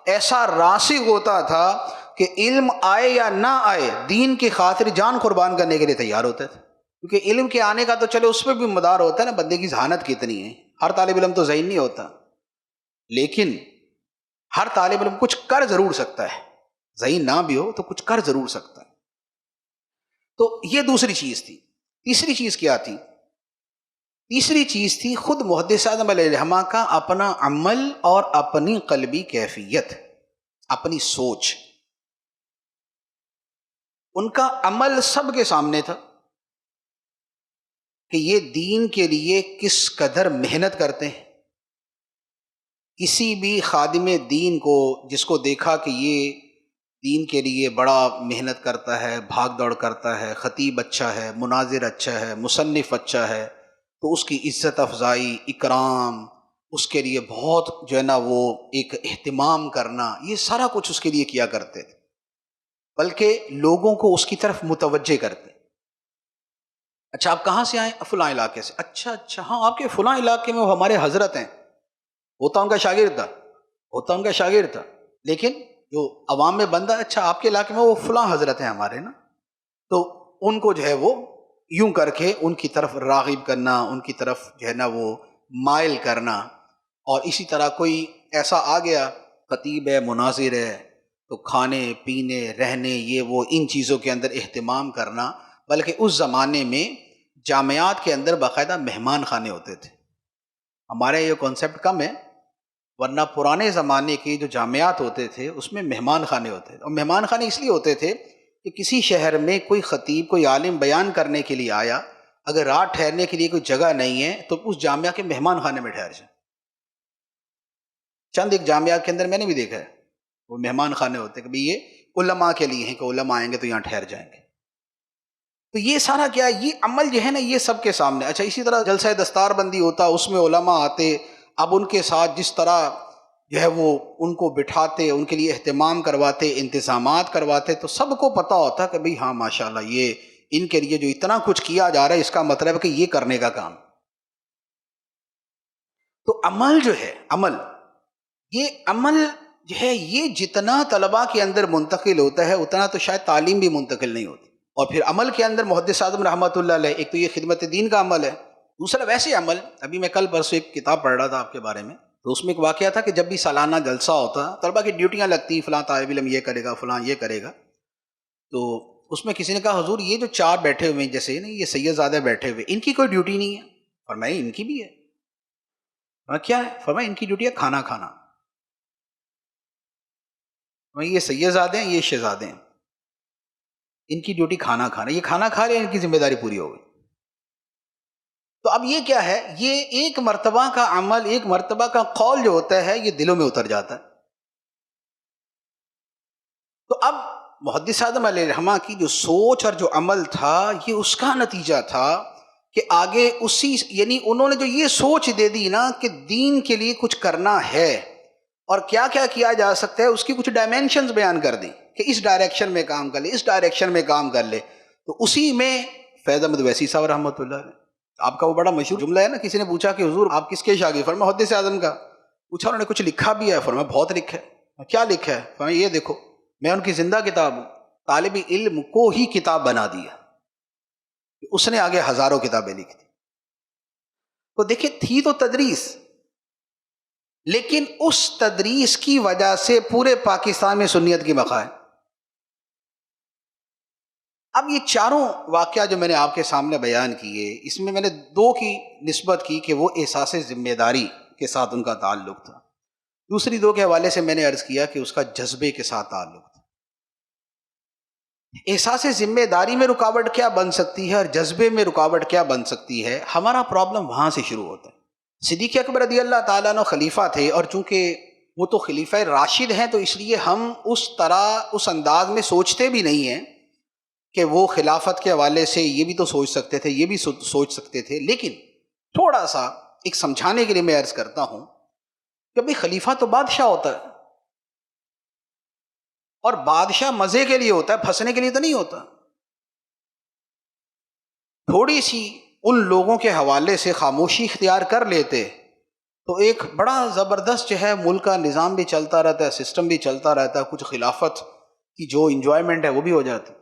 ایسا راسخ ہوتا تھا کہ علم آئے یا نہ آئے دین کی خاطر جان قربان کرنے کے لیے تیار ہوتے تھے۔ کیونکہ علم کے آنے کا تو چلے اس پہ بھی مدار ہوتا ہے نا، بندے کی ذہانت کتنی ہے. ہر طالب علم تو ذہین نہیں ہوتا، لیکن ہر طالب علم کچھ کر ضرور سکتا ہے، ذہین نہ بھی ہو تو کچھ کر ضرور سکتا ہے. تو یہ دوسری چیز تھی. تیسری چیز کیا تھی؟ تیسری چیز تھی خود محدث اعظم علیہ الرحمہ کا اپنا عمل اور اپنی قلبی کیفیت، اپنی سوچ. ان کا عمل سب کے سامنے تھا کہ یہ دین کے لیے کس قدر محنت کرتے ہیں. کسی بھی خادم دین کو جس کو دیکھا کہ یہ دین کے لیے بڑا محنت کرتا ہے، بھاگ دوڑ کرتا ہے، خطیب اچھا ہے، مناظر اچھا ہے، مصنف اچھا ہے، تو اس کی عزت افزائی، اکرام، اس کے لیے بہت جو ہے نا وہ ایک اہتمام کرنا، یہ سارا کچھ اس کے لیے کیا کرتے تھے. بلکہ لوگوں کو اس کی طرف متوجہ کرتے. اچھا آپ کہاں سے آئیں؟ فلاں علاقے سے. اچھا ہاں آپ کے فلاں علاقے میں وہ ہمارے حضرت ہیں. ہوتا ان کا شاگرد تھا، لیکن جو عوام میں بندہ، اچھا آپ کے علاقے میں وہ فلاں حضرت ہیں ہمارے نا، تو ان کو جو ہے وہ یوں کر کے ان کی طرف راغب کرنا، ان کی طرف جو ہے نا وہ مائل کرنا. اور اسی طرح کوئی ایسا آ گیا خطیب ہے، مناظر ہے، تو کھانے پینے رہنے یہ وہ ان چیزوں کے اندر اہتمام کرنا. بلکہ اس زمانے میں جامعات کے اندر باقاعدہ مہمان خانے ہوتے تھے. ہمارے یہ کانسیپٹ کم ہے، ورنہ پرانے زمانے کے جو جامعات ہوتے تھے اس میں مہمان خانے ہوتے تھے. اور مہمان خانے اس لیے ہوتے تھے کہ کسی شہر میں کوئی خطیب، کوئی عالم بیان کرنے کے لیے آیا، اگر رات ٹھہرنے کے لیے کوئی جگہ نہیں ہے تو اس جامعہ کے مہمان خانے میں ٹھہر جائیں. چند ایک جامعہ کے اندر میں نے بھی دیکھا ہے وہ مہمان خانے ہوتے ہیں کہ بھئی یہ علماء کے لیے ہیں کہ علماء آئیں گے تو یہاں ٹھہر جائیں گے. تو یہ سارا کیا، یہ عمل جو ہے نا یہ سب کے سامنے. اچھا اسی طرح جلسہ دستار بندی ہوتا، اس میں علماء آتے. اب ان کے ساتھ جس طرح جو ہے وہ ان کو بٹھاتے، ان کے لیے اہتمام کرواتے، انتظامات کرواتے، تو سب کو پتہ ہوتا کہ بھئی ہاں ماشاءاللہ یہ ان کے لیے جو اتنا کچھ کیا جا رہا ہے اس کا مطلب ہے کہ یہ کرنے کا کام. تو عمل جو ہے، عمل جو ہے یہ جتنا طلباء کے اندر منتقل ہوتا ہے اتنا تو شاید تعلیم بھی منتقل نہیں ہوتی. اور پھر عمل کے اندر محدث اعظم رحمۃ اللہ علیہ، ایک تو یہ خدمت دین کا عمل ہے، دوسرا ویسے عمل. ابھی میں کل پرسوں ایک کتاب پڑھ رہا تھا آپ کے بارے میں، تو اس میں ایک واقعہ تھا کہ جب بھی سالانہ جلسہ ہوتا طلباء کی ڈیوٹیاں لگتی، فلاں طالب علم یہ کرے گا، فلاں یہ کرے گا. تو اس میں کسی نے کہا حضور یہ جو 4 بیٹھے ہوئے ہیں، جیسے نا یہ سید زادہ بیٹھے ہوئے، ان کی کوئی ڈیوٹی نہیں ہے؟ فرمایا ان کی بھی ہے. کیا ہے؟ فرمایا ان کی ڈیوٹی ہے کھانا کھانا. یہ سید زادے ہیں، یہ شہزادے ہیں، ان کی ڈیوٹی کھانا کھانا. یہ کھانا کھا رہے ہیں، ان کی ذمہ داری پوری ہو گئی. تو اب یہ کیا ہے؟ یہ ایک مرتبہ کا عمل، ایک مرتبہ کا قول جو ہوتا ہے یہ دلوں میں اتر جاتا ہے. تو اب محدث اعظم علیہ الرحمہ کی جو سوچ اور جو عمل تھا یہ اس کا نتیجہ تھا کہ آگے اسی، یعنی انہوں نے جو یہ سوچ دے دی نا کہ دین کے لیے کچھ کرنا ہے اور کیا کیا کیا جا سکتا ہے، اس کی کچھ ڈائمینشنز بیان کر دیں کہ اس ڈائریکشن میں کام کر لے، اس ڈائریکشن میں کام کر لے. تو اسی میں فیض احمد ویسی صاحب رحمۃ اللہ علیہ، آپ کا وہ بڑا مشہور جملہ ہے نا، کسی نے پوچھا کہ حضور آپ کس کے شاگرد؟ فرمایا محدث اعظم کا. پوچھا انہوں نے کچھ لکھا بھی ہے؟ فرمایا بہت لکھا ہے. کیا لکھا ہے؟ فرمایا یہ دیکھو میں ان کی زندہ کتاب ہوں. طالب علم کو ہی کتاب بنا دیا، اس نے آگے ہزاروں کتابیں لکھ دی. تو دیکھیں تھی تو تدریس، لیکن اس تدریس کی وجہ سے پورے پاکستان میں سنیت کی بقا ہے. اب یہ چاروں واقعہ جو میں نے آپ کے سامنے بیان کیے، اس میں نے 2 کی نسبت کی کہ وہ احساس ذمہ داری کے ساتھ ان کا تعلق تھا. دوسری 2 کے حوالے سے میں نے عرض کیا کہ اس کا جذبے کے ساتھ تعلق تھا. احساس ذمہ داری میں رکاوٹ کیا بن سکتی ہے اور جذبے میں رکاوٹ کیا بن سکتی ہے؟ ہمارا پرابلم وہاں سے شروع ہوتا ہے. صدیق اکبر رضی اللہ تعالیٰ عنہ خلیفہ تھے، اور چونکہ وہ تو خلیفہ راشد ہیں تو اس لیے ہم اس طرح اس انداز میں سوچتے بھی نہیں ہیں کہ وہ خلافت کے حوالے سے یہ بھی تو سوچ سکتے تھے، یہ بھی سوچ سکتے تھے. لیکن تھوڑا سا ایک سمجھانے کے لیے میں عرض کرتا ہوں کہ بھئی خلیفہ تو بادشاہ ہوتا ہے، اور بادشاہ مزے کے لیے ہوتا ہے، پھنسنے کے لیے تو نہیں ہوتا. تھوڑی سی ان لوگوں کے حوالے سے خاموشی اختیار کر لیتے تو ایک بڑا زبردست جو ہے ملک کا نظام بھی چلتا رہتا ہے، سسٹم بھی چلتا رہتا ہے، کچھ خلافت کی جو انجوائمنٹ ہے وہ بھی ہو جاتی.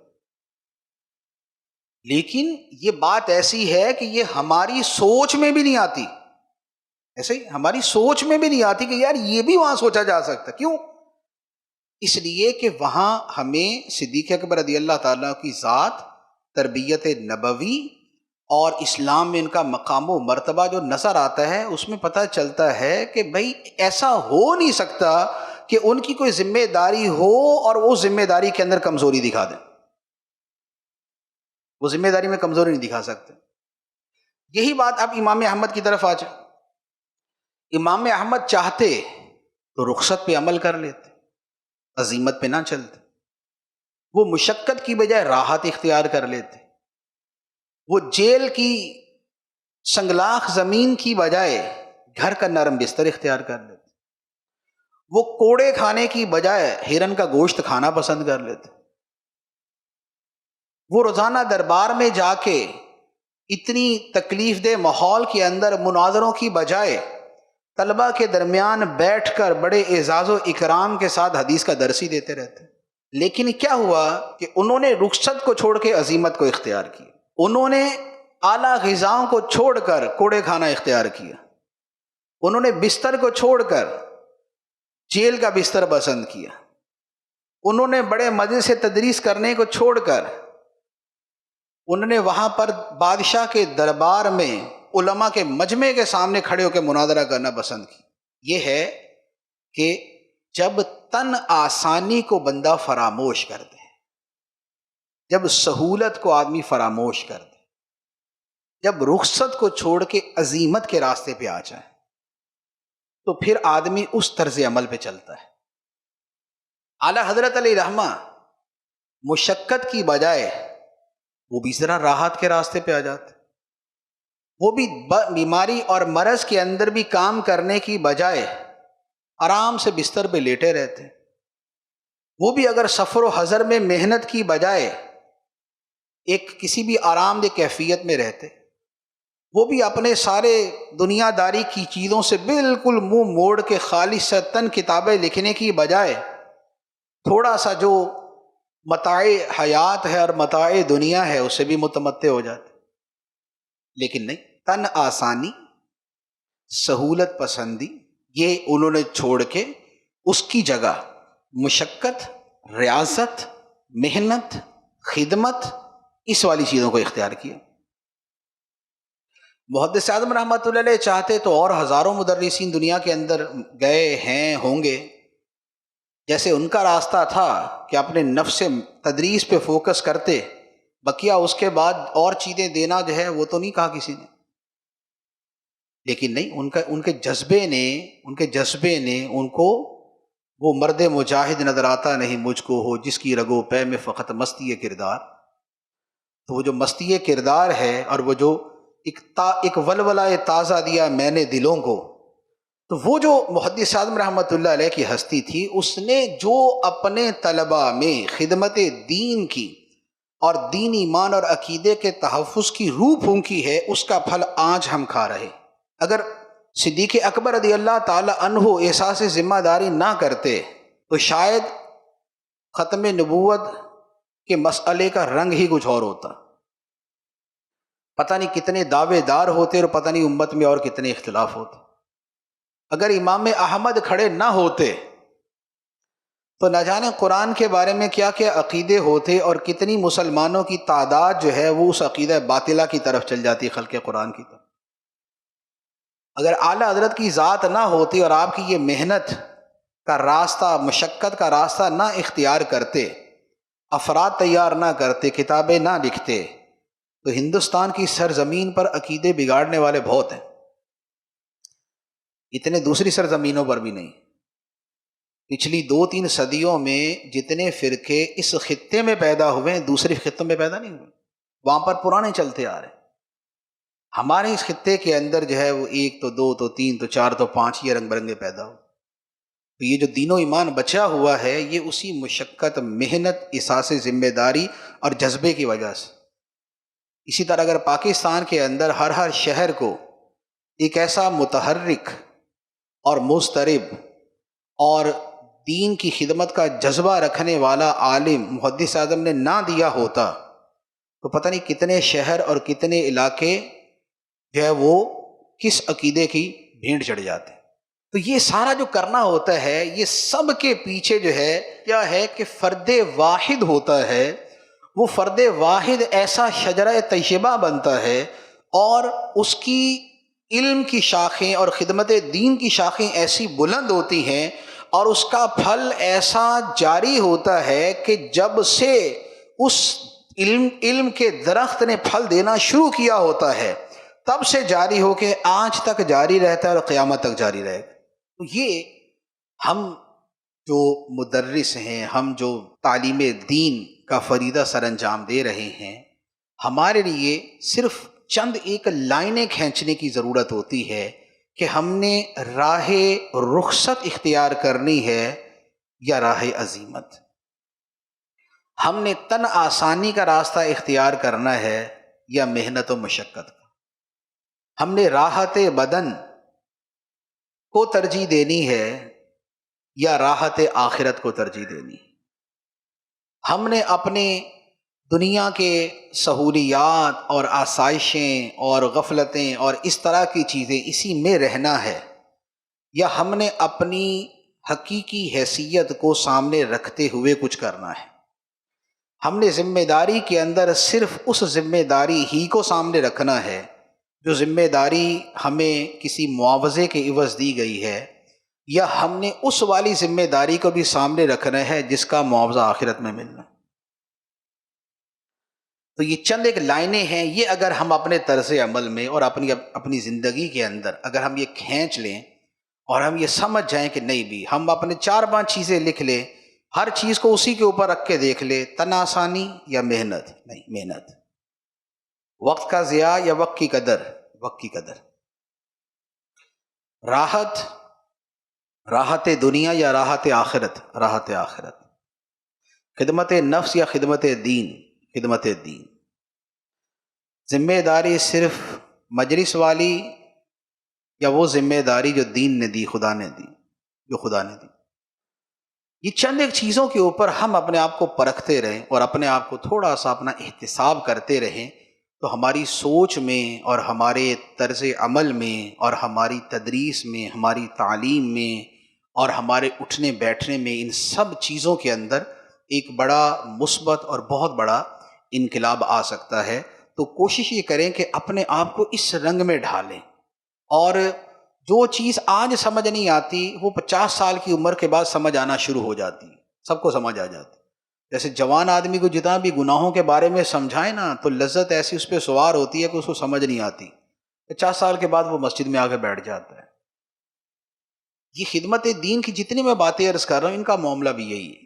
لیکن یہ بات ایسی ہے کہ یہ ہماری سوچ میں بھی نہیں آتی، ایسے ہی ہماری سوچ میں بھی نہیں آتی کہ یار یہ بھی وہاں سوچا جا سکتا. کیوں؟ اس لیے کہ وہاں ہمیں صدیق اکبر رضی اللہ تعالیٰ کی ذات، تربیت نبوی اور اسلام میں ان کا مقام و مرتبہ جو نظر آتا ہے، اس میں پتہ چلتا ہے کہ بھائی ایسا ہو نہیں سکتا کہ ان کی کوئی ذمہ داری ہو اور وہ ذمہ داری کے اندر کمزوری دکھا دیں. وہ ذمہ داری میں کمزوری نہیں دکھا سکتے. یہی بات اب امام احمد کی طرف آ جائے. امام احمد چاہتے تو رخصت پہ عمل کر لیتے، عزیمت پہ نہ چلتے. وہ مشقت کی بجائے راحت اختیار کر لیتے. وہ جیل کی سنگلاخ زمین کی بجائے گھر کا نرم بستر اختیار کر لیتے. وہ کوڑے کھانے کی بجائے ہرن کا گوشت کھانا پسند کر لیتے. وہ روزانہ دربار میں جا کے اتنی تکلیف دہ ماحول کے اندر مناظروں کی بجائے طلبہ کے درمیان بیٹھ کر بڑے اعزاز و اکرام کے ساتھ حدیث کا درس ہی دیتے رہتے. لیکن کیا ہوا کہ انہوں نے رخصت کو چھوڑ کے عزیمت کو اختیار کیا. انہوں نے اعلیٰ غذاؤں کو چھوڑ کر کوڑے کھانا اختیار کیا. انہوں نے بستر کو چھوڑ کر جیل کا بستر پسند کیا. انہوں نے بڑے مزے سے تدریس کرنے کو چھوڑ کر انہوں نے وہاں پر بادشاہ کے دربار میں علماء کے مجمع کے سامنے کھڑے ہو کے مناظرہ کرنا پسند کی. یہ ہے کہ جب تن آسانی کو بندہ فراموش کر دے، جب سہولت کو آدمی فراموش کر دے، جب رخصت کو چھوڑ کے عزیمت کے راستے پہ آ جائے، تو پھر آدمی اس طرز عمل پہ چلتا ہے. اعلیٰ حضرت علیہ رحمہ مشقت کی بجائے وہ بھی ذرا راحت کے راستے پہ آ جاتے. وہ بھی بیماری اور مرض کے اندر بھی کام کرنے کی بجائے آرام سے بستر پہ لیٹے رہتے. وہ بھی اگر سفر و حضر میں محنت کی بجائے ایک کسی بھی آرام دہ کیفیت میں رہتے. وہ بھی اپنے سارے دنیا داری کی چیزوں سے بالکل منہ موڑ کے خالصتاً کتابیں لکھنے کی بجائے تھوڑا سا جو متاع حیات ہے اور متاع دنیا ہے اس سے بھی متمتع ہو جاتے. لیکن نہیں، تن آسانی، سہولت پسندی، یہ انہوں نے چھوڑ کے اس کی جگہ مشقت، ریاضت، محنت، خدمت، اس والی چیزوں کو اختیار کیا. محدث اعظم رحمۃ اللہ علیہ چاہتے تو اور ہزاروں مدرسین دنیا کے اندر گئے ہیں، ہوں گے. جیسے ان کا راستہ تھا کہ اپنے نفس تدریس پہ فوکس کرتے، بقیہ اس کے بعد اور چیزیں دینا جو ہے وہ تو نہیں کہا کسی نے. لیکن نہیں، ان کے جذبے نے ان کو وہ مرد مجاہد نظر آتا نہیں مجھ کو ہو جس کی رگو پے میں فقط مستی کردار. تو وہ جو مستی کردار ہے اور وہ جو ایک ولولہ تازہ دیا میں نے دلوں کو، تو وہ جو محدث اعظم رحمۃ اللہ علیہ کی ہستی تھی، اس نے جو اپنے طلباء میں خدمت دین کی اور دین ایمان اور عقیدے کے تحفظ کی روح پھونکی ہے، اس کا پھل آج ہم کھا رہے. اگر صدیق اکبر رضی اللہ تعالی عنہ احساس ذمہ داری نہ کرتے تو شاید ختم نبوت کے مسئلے کا رنگ ہی کچھ اور ہوتا. پتہ نہیں کتنے دعوے دار ہوتے اور پتہ نہیں امت میں اور کتنے اختلاف ہوتے. اگر امام احمد کھڑے نہ ہوتے تو نہ جانے قرآن کے بارے میں کیا کیا عقیدے ہوتے اور کتنی مسلمانوں کی تعداد جو ہے وہ اس عقیدہ باطلہ کی طرف چل جاتی، خلق قرآن کی طرف. اگر اعلیٰ حضرت کی ذات نہ ہوتی اور آپ کی یہ محنت کا راستہ، مشقت کا راستہ نہ اختیار کرتے، افراد تیار نہ کرتے، کتابیں نہ لکھتے، تو ہندوستان کی سرزمین پر عقیدے بگاڑنے والے بہت ہیں. اتنے دوسری سرزمینوں پر بھی نہیں. پچھلی 2-3 صدیوں میں جتنے فرقے اس خطے میں پیدا ہوئے ہیں دوسرے خطوں میں پیدا نہیں ہوئے، وہاں پر پرانے چلتے آ رہے ہیں. ہمارے اس خطے کے اندر جو ہے وہ 1 تو 2 تو 3 تو 4 تو 5 یہ رنگ برنگے پیدا ہو. تو یہ جو دین و ایمان بچا ہوا ہے یہ اسی مشقت، محنت، احساس ذمہ داری اور جذبے کی وجہ سے. اسی طرح اگر پاکستان کے اندر ہر شہر کو ایک ایسا متحرک اور مضطرب اور دین کی خدمت کا جذبہ رکھنے والا عالم محدث اعظم نے نہ دیا ہوتا تو پتہ نہیں کتنے شہر اور کتنے علاقے جو ہے وہ کس عقیدے کی بھیڑ چڑھ جاتے ہیں۔ تو یہ سارا جو کرنا ہوتا ہے، یہ سب کے پیچھے جو ہے کیا ہے کہ فرد واحد ہوتا ہے۔ وہ فرد واحد ایسا شجرہ طیبہ بنتا ہے اور اس کی علم کی شاخیں اور خدمت دین کی شاخیں ایسی بلند ہوتی ہیں اور اس کا پھل ایسا جاری ہوتا ہے کہ جب سے اس علم کے درخت نے پھل دینا شروع کیا ہوتا ہے تب سے جاری ہو کے آج تک جاری رہتا ہے اور قیامت تک جاری رہے گا۔ تو یہ ہم جو مدرس ہیں، ہم جو تعلیم دین کا فریضہ سر انجام دے رہے ہیں، ہمارے لیے صرف چند ایک لائنیں کھینچنے کی ضرورت ہوتی ہے کہ ہم نے راہ رخصت اختیار کرنی ہے یا راہ عزیمت، ہم نے تن آسانی کا راستہ اختیار کرنا ہے یا محنت و مشقت کا، ہم نے راحت بدن کو ترجیح دینی ہے یا راحت آخرت کو ترجیح دینی ہے، ہم نے اپنے دنیا کے سہولیات اور آسائشیں اور غفلتیں اور اس طرح کی چیزیں اسی میں رہنا ہے، یا ہم نے اپنی حقیقی حیثیت کو سامنے رکھتے ہوئے کچھ کرنا ہے۔ ہم نے ذمہ داری کے اندر صرف اس ذمہ داری ہی کو سامنے رکھنا ہے جو ذمہ داری ہمیں کسی معاوضے کے عوض دی گئی ہے، یا ہم نے اس والی ذمہ داری کو بھی سامنے رکھنا ہے جس کا معاوضہ آخرت میں ملنا۔ تو یہ چند ایک لائنیں ہیں، یہ اگر ہم اپنے طرز عمل میں اور اپنی زندگی کے اندر اگر ہم یہ کھینچ لیں اور ہم یہ سمجھ جائیں کہ نہیں بھی ہم اپنے 4-5 چیزیں لکھ لیں، ہر چیز کو اسی کے اوپر رکھ کے دیکھ لیں، تن آسانی یا محنت، نہیں محنت، وقت کا ضیاع یا وقت کی قدر، راحت دنیا یا راحت آخرت، خدمت نفس یا خدمت دین، ذمہ داری صرف مجلس والی یا وہ ذمہ داری جو دین نے دی، خدا نے دی۔ یہ چند ایک چیزوں کے اوپر ہم اپنے آپ کو پرکھتے رہیں اور اپنے آپ کو تھوڑا سا اپنا احتساب کرتے رہیں تو ہماری سوچ میں اور ہمارے طرز عمل میں اور ہماری تدریس میں، ہماری تعلیم میں اور ہمارے اٹھنے بیٹھنے میں، ان سب چیزوں کے اندر ایک بڑا مثبت اور بہت بڑا انقلاب آ سکتا ہے۔ تو کوشش یہ کریں کہ اپنے آپ کو اس رنگ میں ڈھالیں، اور جو چیز آج سمجھ نہیں آتی وہ 50 سال کی عمر کے بعد سمجھ آنا شروع ہو جاتی ہے، سب کو سمجھ آ جاتی ہے۔ جیسے جوان آدمی کو جتنا بھی گناہوں کے بارے میں سمجھائیں نا تو لذت ایسی اس پہ سوار ہوتی ہے کہ اس کو سمجھ نہیں آتی، 50 سال کے بعد وہ مسجد میں آ کے بیٹھ جاتا ہے۔ یہ خدمت دین کی جتنی میں باتیں عرض کر رہا ہوں ان کا معاملہ بھی یہی ہے۔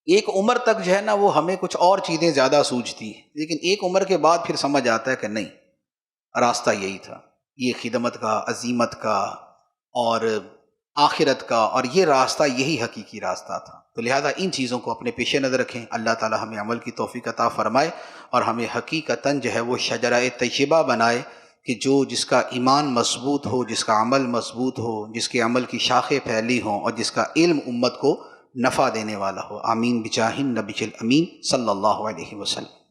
ایک عمر تک جو ہے نا وہ ہمیں کچھ اور چیزیں زیادہ سوچتی ہیں، لیکن ایک عمر کے بعد پھر سمجھ آتا ہے کہ نہیں، راستہ یہی تھا، یہ خدمت کا، عزیمت کا اور آخرت کا، اور یہ راستہ یہی حقیقی راستہ تھا۔ تو لہذا ان چیزوں کو اپنے پیش نظر رکھیں، اللہ تعالی ہمیں عمل کی توفیق عطا فرمائے اور ہمیں حقیقتاً جو ہے وہ شجرہ طیبہ بنائے کہ جس کا ایمان مضبوط ہو، جس کا عمل مضبوط ہو، جس کے عمل کی شاخیں پھیلی ہوں اور جس کا علم امت کو نفع دینے والا ہو۔ آمین بجاہ النبی الامین صلی اللہ علیہ وسلم۔